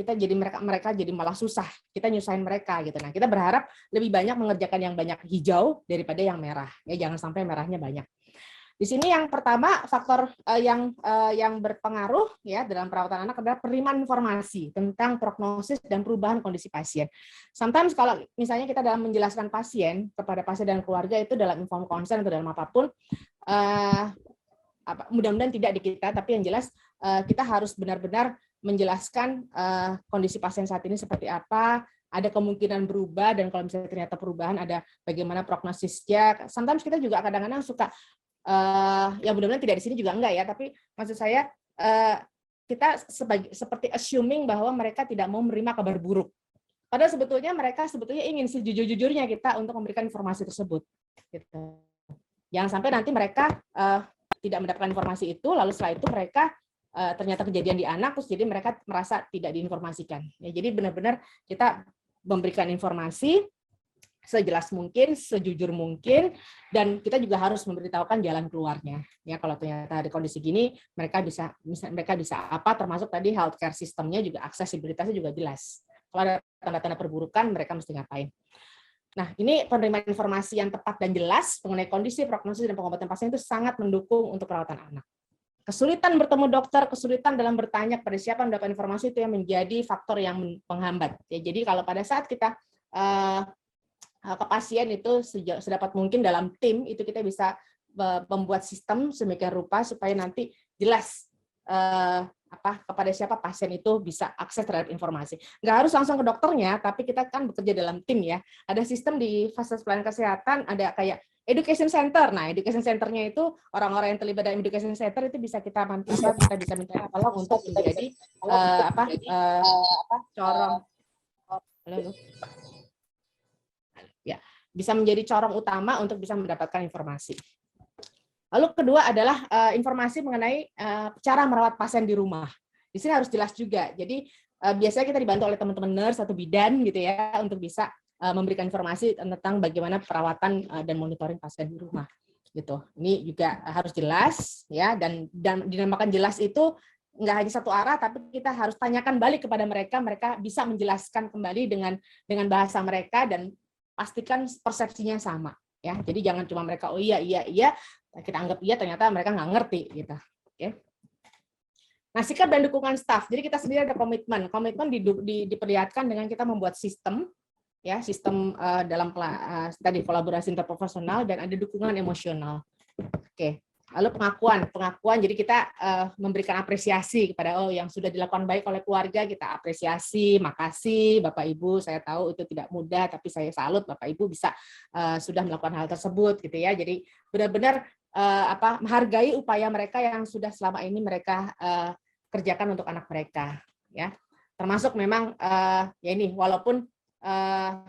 mereka jadi malah susah, kita nyusahin mereka gitu. Nah, kita berharap lebih banyak mengerjakan yang banyak hijau daripada yang merah ya, jangan sampai merahnya banyak. Di sini yang pertama faktor yang berpengaruh ya dalam perawatan anak adalah penerimaan informasi tentang prognosis dan perubahan kondisi pasien. Sometimes kalau misalnya kita dalam menjelaskan pasien kepada pasien dan keluarga itu dalam informed consent atau dalam apapun, mudah-mudahan tidak di kita, tapi yang jelas kita harus benar-benar menjelaskan kondisi pasien saat ini seperti apa, ada kemungkinan berubah, dan kalau misalnya ternyata perubahan ada bagaimana prognosisnya. Sometimes kita juga kadang-kadang suka ya mudah-mudahan tidak di sini juga enggak ya, tapi maksud saya kita seperti assuming bahwa mereka tidak mau menerima kabar buruk. Padahal sebetulnya mereka ingin sejujur-jujurnya kita untuk memberikan informasi tersebut. Gitu. Jangan sampai nanti mereka tidak mendapatkan informasi itu, lalu setelah itu mereka ternyata kejadian di anak, terus jadi mereka merasa tidak diinformasikan. Ya, jadi benar-benar kita memberikan informasi sejelas mungkin, sejujur mungkin, dan kita juga harus memberitahukan jalan keluarnya. Ya, kalau ternyata ada kondisi gini, mereka bisa apa, termasuk tadi healthcare sistemnya juga aksesibilitasnya juga jelas. Kalau ada tanda-tanda perburukan, mereka mesti ngapain. Nah, ini penerimaan informasi yang tepat dan jelas mengenai kondisi, prognosis, dan pengobatan pasien itu sangat mendukung untuk perawatan anak. Kesulitan bertemu dokter, kesulitan dalam bertanya kepada siapa mendapat informasi itu yang menjadi faktor yang penghambat. Ya, jadi kalau pada saat kita ke pasien itu sedapat mungkin dalam tim itu kita bisa membuat sistem sedemikian rupa supaya nanti jelas kepada siapa pasien itu bisa akses terhadap informasi. Nggak harus langsung ke dokternya, tapi kita kan bekerja dalam tim ya. Ada sistem di fasilitas pelayanan kesehatan, ada kayak education center. Nah, education centernya itu orang-orang yang terlibat dalam education center itu bisa kita manfaatkan, kita bisa minta tolong untuk menjadi corong. Ya, bisa menjadi corong utama untuk bisa mendapatkan informasi. Lalu kedua adalah informasi mengenai cara merawat pasien di rumah. Di sini harus jelas juga. Jadi biasanya kita dibantu oleh teman-teman nurse atau bidan gitu ya untuk bisa memberikan informasi tentang bagaimana perawatan dan monitoring pasien di rumah gitu. Ini juga harus jelas ya, dan dinamakan jelas itu nggak hanya satu arah, tapi kita harus tanyakan balik kepada mereka, mereka bisa menjelaskan kembali dengan bahasa mereka dan pastikan persepsinya sama ya. Jadi jangan cuma mereka iya kita anggap iya, ternyata mereka nggak ngerti gitu. Oke. Nah, sikap dan dukungan staf. Jadi kita sendiri ada komitmen. Komitmen diperlihatkan dengan kita membuat sistem, ya, sistem dalam tadi kolaborasi interprofesional, dan ada dukungan emosional. Oke. Lalu pengakuan. Jadi kita memberikan apresiasi kepada yang sudah dilakukan baik oleh keluarga, kita apresiasi, makasih Bapak Ibu, saya tahu itu tidak mudah, tapi saya salut Bapak Ibu bisa sudah melakukan hal tersebut, gitu ya. Jadi benar-benar menghargai upaya mereka yang sudah selama ini mereka kerjakan untuk anak mereka, ya. Termasuk memang ya ini, walaupun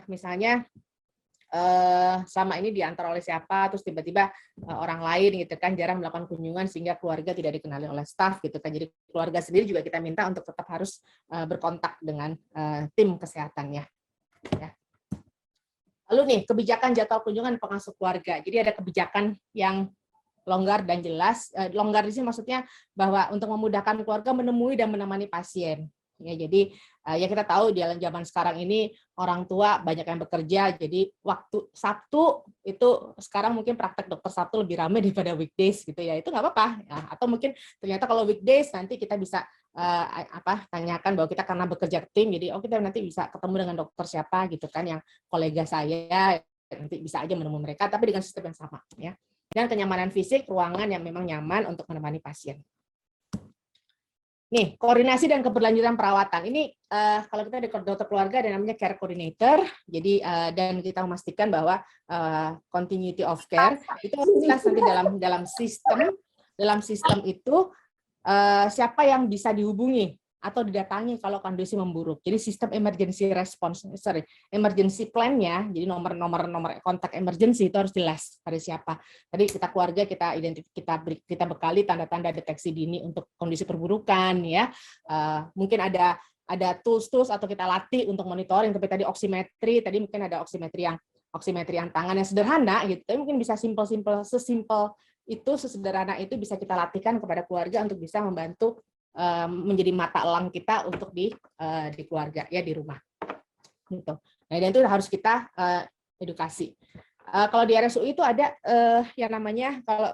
misalnya selama ini diantar oleh siapa, terus tiba-tiba orang lain gitu kan jarang melakukan kunjungan sehingga keluarga tidak dikenali oleh staf gitu kan. Jadi keluarga sendiri juga kita minta untuk tetap harus berkontak dengan tim kesehatannya. Ya. Lalu nih, kebijakan jadwal kunjungan pengasuh keluarga. Jadi ada kebijakan yang longgar dan jelas. Longgar di sini maksudnya bahwa untuk memudahkan keluarga menemui dan menemani pasien. Ya, jadi ya kita tahu di zaman sekarang ini orang tua banyak yang bekerja, jadi waktu Sabtu itu sekarang mungkin praktek dokter Sabtu lebih ramai daripada weekdays gitu ya. Itu nggak apa-apa. Ya, atau mungkin ternyata kalau weekdays nanti kita bisa tanyakan bahwa kita karena bekerja tim, jadi kita nanti bisa ketemu dengan dokter siapa gitu kan, yang kolega saya, nanti bisa aja menemui mereka, tapi dengan sistem yang sama ya. Dan kenyamanan fisik, ruangan yang memang nyaman untuk menemani pasien. Nih, koordinasi dan keberlanjutan perawatan. Ini kalau kita di dokter keluarga ada namanya care coordinator. Jadi dan kita memastikan bahwa continuity of care itu harus jelas nanti dalam sistem itu siapa yang bisa dihubungi atau didatangi kalau kondisi memburuk. Jadi sistem emergency plan-nya, jadi nomor kontak emergency itu harus jelas pada siapa. Tadi kita keluarga kita bekali tanda-tanda deteksi dini untuk kondisi perburukan ya. Mungkin ada tools atau kita latih untuk monitoring, tapi tadi oximetri, tadi mungkin ada oximetri yang tangan yang sederhana gitu. Tapi mungkin bisa sesederhana itu bisa kita latihkan kepada keluarga untuk bisa membantu menjadi mata elang kita untuk di keluarga ya, di rumah gitu. Nah, dan itu harus kita edukasi. Kalau di RSUI itu ada yang namanya, kalau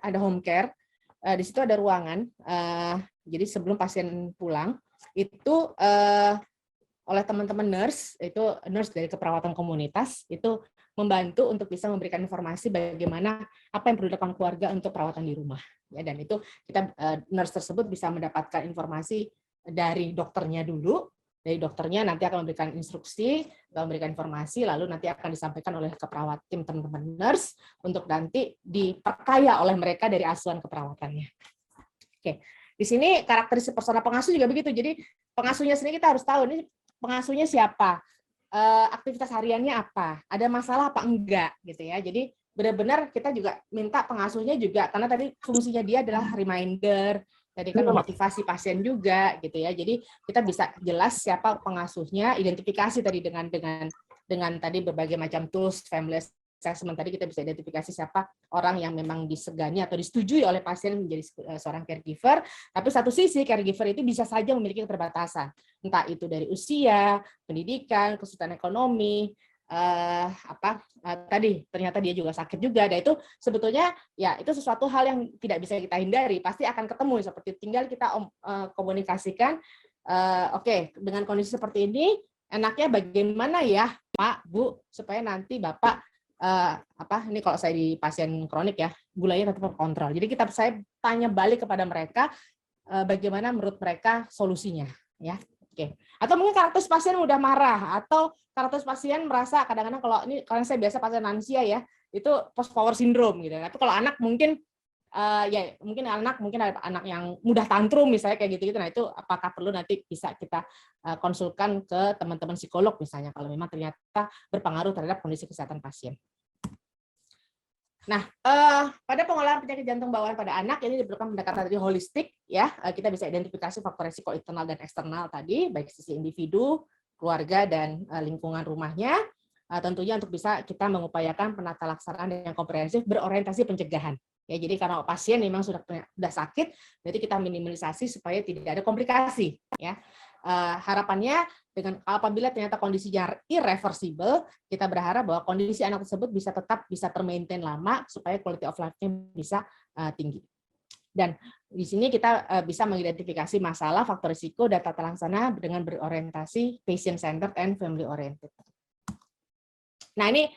ada home care, di situ ada ruangan. Jadi sebelum pasien pulang itu oleh teman-teman nurse dari keperawatan komunitas itu membantu untuk bisa memberikan informasi bagaimana apa yang perlu dilakukan keluarga untuk perawatan di rumah ya. Dan itu kita nurse tersebut bisa mendapatkan informasi dari dokternya dulu, dari dokternya nanti akan memberikan instruksi, memberikan informasi, lalu nanti akan disampaikan oleh tim teman-teman nurse untuk nanti diperkaya oleh mereka dari asuhan keperawatannya. Oke, di sini karakteristik personal pengasuh juga begitu. Jadi pengasuhnya sendiri kita harus tahu ini pengasuhnya siapa, aktivitas hariannya apa, ada masalah apa enggak gitu ya. Jadi benar-benar kita juga minta pengasuhnya juga, karena tadi fungsinya dia adalah reminder, tadi kan memotivasi pasien juga gitu ya. Jadi kita bisa jelas siapa pengasuhnya, identifikasi tadi dengan tadi berbagai macam tools, family assessment, tadi kita bisa identifikasi siapa orang yang memang disegani atau disetujui oleh pasien menjadi seorang caregiver. Tapi satu sisi caregiver itu bisa saja memiliki keterbatasan, entah itu dari usia, pendidikan, kesulitan ekonomi, tadi ternyata dia juga sakit juga. Dan itu sebetulnya ya itu sesuatu hal yang tidak bisa kita hindari, pasti akan ketemu. Seperti tinggal kita komunikasikan, oke, dengan kondisi seperti ini enaknya bagaimana ya Pak, Bu, supaya nanti Bapak ini kalau saya di pasien kronik ya, gulanya tetap terkontrol. Jadi saya tanya balik kepada mereka bagaimana menurut mereka solusinya ya. Oke. Atau mungkin karakter pasien udah marah, atau karakter pasien merasa kadang-kadang, kalau ini karena saya biasa pasien lansia ya, itu post power syndrome gitu. Tapi kalau anak mungkin mungkin ada anak yang mudah tantrum misalnya kayak gitu-gitu. Nah, itu apakah perlu nanti bisa kita konsulkan ke teman-teman psikolog misalnya kalau memang ternyata berpengaruh terhadap kondisi kesehatan pasien. Nah, pada pengolahan penyakit jantung bawaan pada anak ini diperlukan pendekatan tadi holistik ya. Kita bisa identifikasi faktor risiko internal dan eksternal tadi, baik sisi individu, keluarga, dan lingkungan rumahnya. tentunya untuk bisa kita mengupayakan penata laksanaan yang komprehensif berorientasi pencegahan. Ya, jadi karena pasien memang sudah sakit, berarti kita minimalisasi supaya tidak ada komplikasi. Ya, harapannya dengan apabila ternyata kondisinya irreversible, kita berharap bahwa kondisi anak tersebut tetap bisa termaintain lama supaya quality of life-nya bisa tinggi. Dan di sini kita bisa mengidentifikasi masalah, faktor risiko, dan tata laksana dengan berorientasi patient-centered and family-oriented. Nah, ini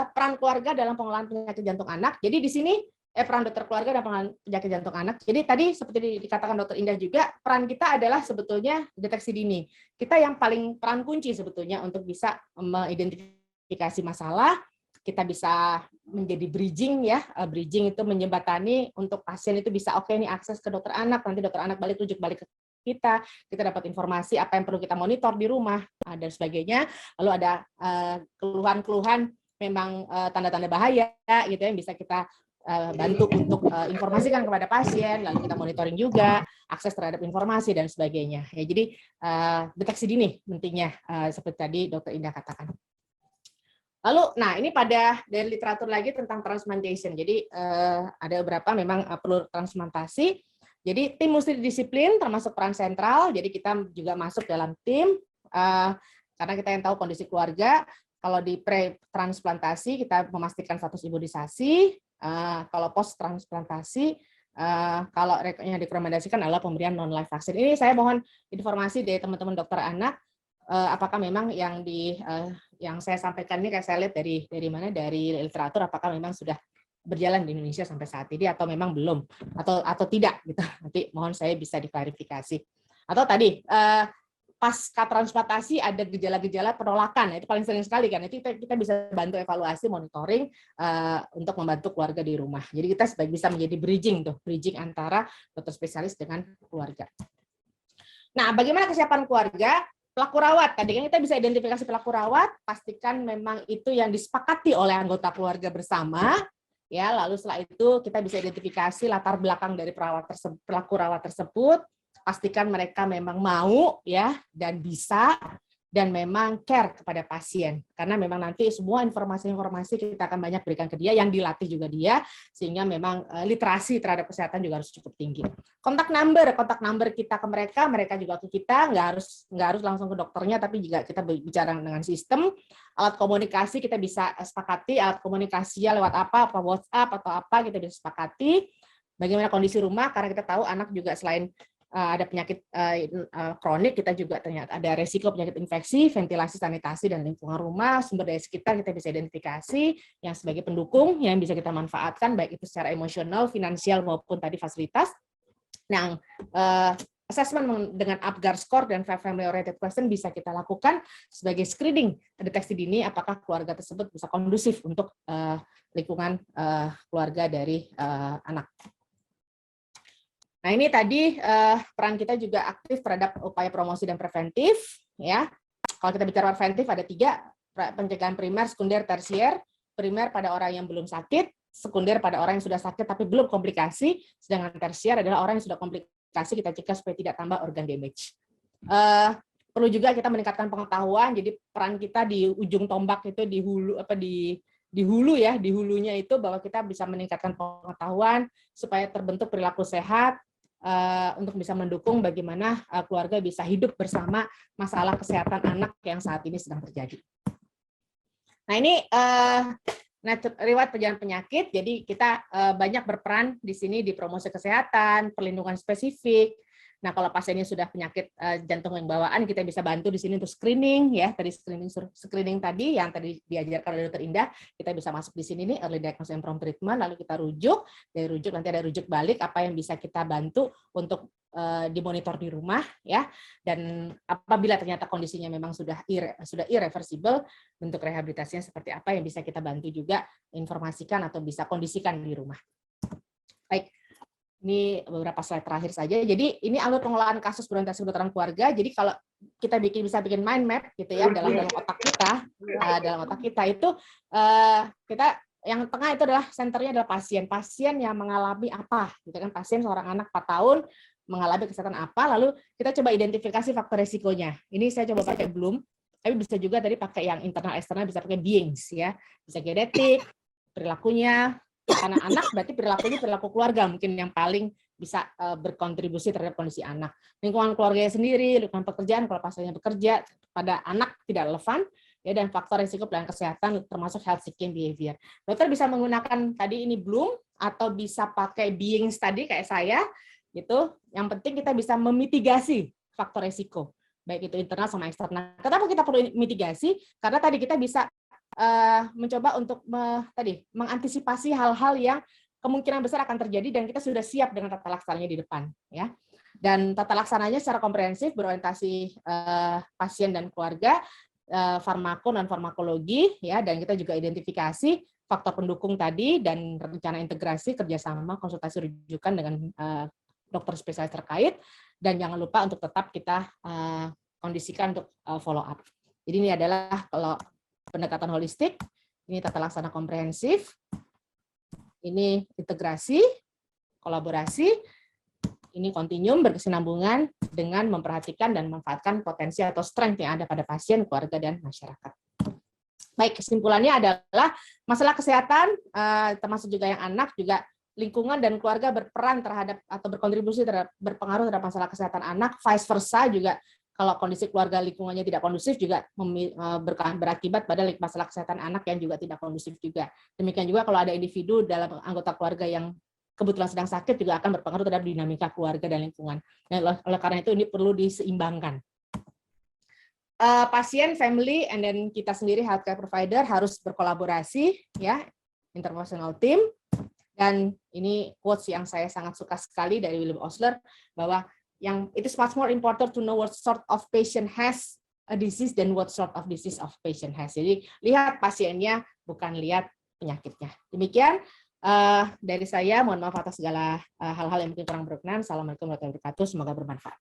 peran keluarga dalam pengelolaan penyakit jantung anak. Jadi di sini peran dokter keluarga dalam pengelolaan penyakit jantung anak. Jadi tadi seperti dikatakan Dokter Indah juga, peran kita adalah sebetulnya deteksi dini. Kita yang paling peran kunci sebetulnya untuk bisa mengidentifikasi masalah. Kita bisa menjadi bridging ya, bridging itu menjembatani untuk pasien itu bisa ini akses ke dokter anak, nanti dokter anak rujuk balik ke kita dapat informasi apa yang perlu kita monitor di rumah dan sebagainya. Lalu ada keluhan-keluhan memang tanda-tanda bahaya gitu yang bisa kita bantu untuk informasikan kepada pasien, lalu kita monitoring juga akses terhadap informasi dan sebagainya. Ya, jadi deteksi dini pentingnya seperti tadi Dokter Indah katakan. Lalu, nah ini dari literatur lagi tentang transplantation. Jadi ada beberapa memang perlu transplantasi. Jadi tim multidisiplin termasuk peran sentral. Jadi kita juga masuk dalam tim karena kita yang tahu kondisi keluarga. Kalau di pre-transplantasi kita memastikan status imunisasi. Kalau post transplantasi, kalau yang direkomendasikan adalah pemberian non-live vaksin. Ini saya mohon informasi dari teman-teman dokter anak. Apakah memang yang saya sampaikan ini kayak saya lihat dari literatur, apakah memang sudah berjalan di Indonesia sampai saat ini atau memang belum atau tidak gitu. Nanti mohon saya bisa diklarifikasi. Atau tadi pasca transplantasi ada gejala-gejala penolakan, itu paling sering sekali kan. Itu kita bisa bantu evaluasi, monitoring untuk membantu keluarga di rumah. Jadi kita bisa menjadi bridging antara dokter spesialis dengan keluarga. Nah, bagaimana kesiapan keluarga? Pelaku rawat, tadi kan kita bisa identifikasi pelaku rawat, pastikan memang itu yang disepakati oleh anggota keluarga bersama, ya. Lalu setelah itu kita bisa identifikasi latar belakang dari pelaku rawat tersebut, pastikan mereka memang mau, ya, dan bisa, dan memang care kepada pasien, karena memang nanti semua informasi-informasi kita akan banyak berikan ke dia, yang dilatih juga dia, sehingga memang literasi terhadap kesehatan juga harus cukup tinggi. Kontak number kita ke mereka juga ke kita, nggak harus langsung ke dokternya, tapi juga kita bicara dengan sistem. Alat komunikasi kita bisa sepakati, alat komunikasinya lewat apa WhatsApp atau apa kita bisa sepakati. Bagaimana kondisi rumah, karena kita tahu anak juga selain ada penyakit kronik, kita juga ternyata ada resiko penyakit infeksi, ventilasi, sanitasi, dan lingkungan rumah, sumber daya sekitar kita bisa identifikasi yang sebagai pendukung yang bisa kita manfaatkan, baik itu secara emosional, finansial, maupun tadi fasilitas. Nah, assessment dengan Apgar score dan family oriented question bisa kita lakukan sebagai screening deteksi dini apakah keluarga tersebut bisa kondusif untuk lingkungan keluarga dari anak. Nah, ini tadi peran kita juga aktif terhadap upaya promosi dan preventif, ya. Kalau kita bicara preventif ada 3, pencegahan primer, sekunder, tersier. Primer pada orang yang belum sakit, sekunder pada orang yang sudah sakit tapi belum komplikasi, sedangkan tersier adalah orang yang sudah komplikasi, kita cegah supaya tidak tambah organ damage. Perlu juga kita meningkatkan pengetahuan, jadi peran kita di ujung tombak itu di hulu ya, di hulunya itu bahwa kita bisa meningkatkan pengetahuan supaya terbentuk perilaku sehat untuk bisa mendukung bagaimana keluarga bisa hidup bersama masalah kesehatan anak yang saat ini sedang terjadi. Nah, ini riwayat perjalanan penyakit, jadi kita banyak berperan di sini di promosi kesehatan, perlindungan spesifik. Nah, kalau pasiennya sudah penyakit jantung yang bawaan, kita bisa bantu di sini untuk screening, ya. Tadi screening tadi yang tadi diajarkan oleh Dokter Indah, kita bisa masuk di sini nih, early diagnosis and prompt treatment, lalu kita rujuk, dari rujuk nanti ada rujuk balik apa yang bisa kita bantu untuk dimonitor di rumah, ya. Dan apabila ternyata kondisinya memang sudah irreversible, bentuk rehabilitasinya seperti apa yang bisa kita bantu juga informasikan atau bisa kondisikan di rumah. Baik. Ini beberapa slide terakhir saja. Jadi ini alur pengelolaan kasus berorientasi kedokteran keluarga. Jadi kalau kita bisa bikin mind map gitu ya dalam otak kita, itu kita yang tengah itu adalah senternya adalah pasien yang mengalami apa, gitu kan, pasien seorang anak 4 tahun mengalami kesehatan apa, lalu kita coba identifikasi faktor resikonya. Ini saya coba pakai Bloom. Tapi bisa juga tadi pakai yang internal eksternal, bisa pakai beings ya, bisa genetik, perilakunya. Karena anak berarti perilakunya perilaku keluarga mungkin yang paling bisa berkontribusi terhadap kondisi anak. Lingkungan keluarganya sendiri, lingkungan pekerjaan kalau pasalnya bekerja pada anak tidak relevan ya, dan faktor risiko pelayanan kesehatan termasuk health seeking behavior. Dokter bisa menggunakan tadi ini Bloom atau bisa pakai beings tadi kayak saya gitu. Yang penting kita bisa memitigasi faktor risiko baik itu internal sama eksternal. Kenapa kita perlu mitigasi? Karena tadi kita bisa mencoba untuk mengantisipasi hal-hal yang kemungkinan besar akan terjadi dan kita sudah siap dengan tata laksananya di depan ya. Dan tata laksananya secara komprehensif berorientasi pasien dan keluarga, farmako dan farmakologi ya, dan kita juga identifikasi faktor pendukung tadi dan rencana integrasi kerjasama konsultasi rujukan dengan dokter spesialis terkait, dan jangan lupa untuk tetap kita kondisikan untuk follow up. Jadi ini adalah kalau pendekatan holistik, ini tata laksana komprehensif, ini integrasi, kolaborasi, ini kontinuum berkesinambungan dengan memperhatikan dan memanfaatkan potensi atau strength yang ada pada pasien, keluarga, dan masyarakat. Baik, kesimpulannya adalah masalah kesehatan, termasuk juga yang anak, juga lingkungan dan keluarga berperan terhadap atau berkontribusi terhadap, berpengaruh terhadap masalah kesehatan anak, vice versa juga. Kalau kondisi keluarga lingkungannya tidak kondusif juga berakibat pada masalah kesehatan anak yang juga tidak kondusif juga. Demikian juga kalau ada individu dalam anggota keluarga yang kebetulan sedang sakit juga akan berpengaruh terhadap dinamika keluarga dan lingkungan. Nah, oleh karena itu ini perlu diseimbangkan. Pasien, family, and then kita sendiri healthcare provider harus berkolaborasi ya, interpersonal team. Dan ini quotes yang saya sangat suka sekali dari William Osler bahwa yang it is much more important to know what sort of patient has a disease than what sort of disease of patient has. Jadi lihat pasiennya, bukan lihat penyakitnya. Demikian dari saya. Mohon maaf atas segala hal-hal yang mungkin kurang berkenan. Assalamualaikum warahmatullahi wabarakatuh. Semoga bermanfaat.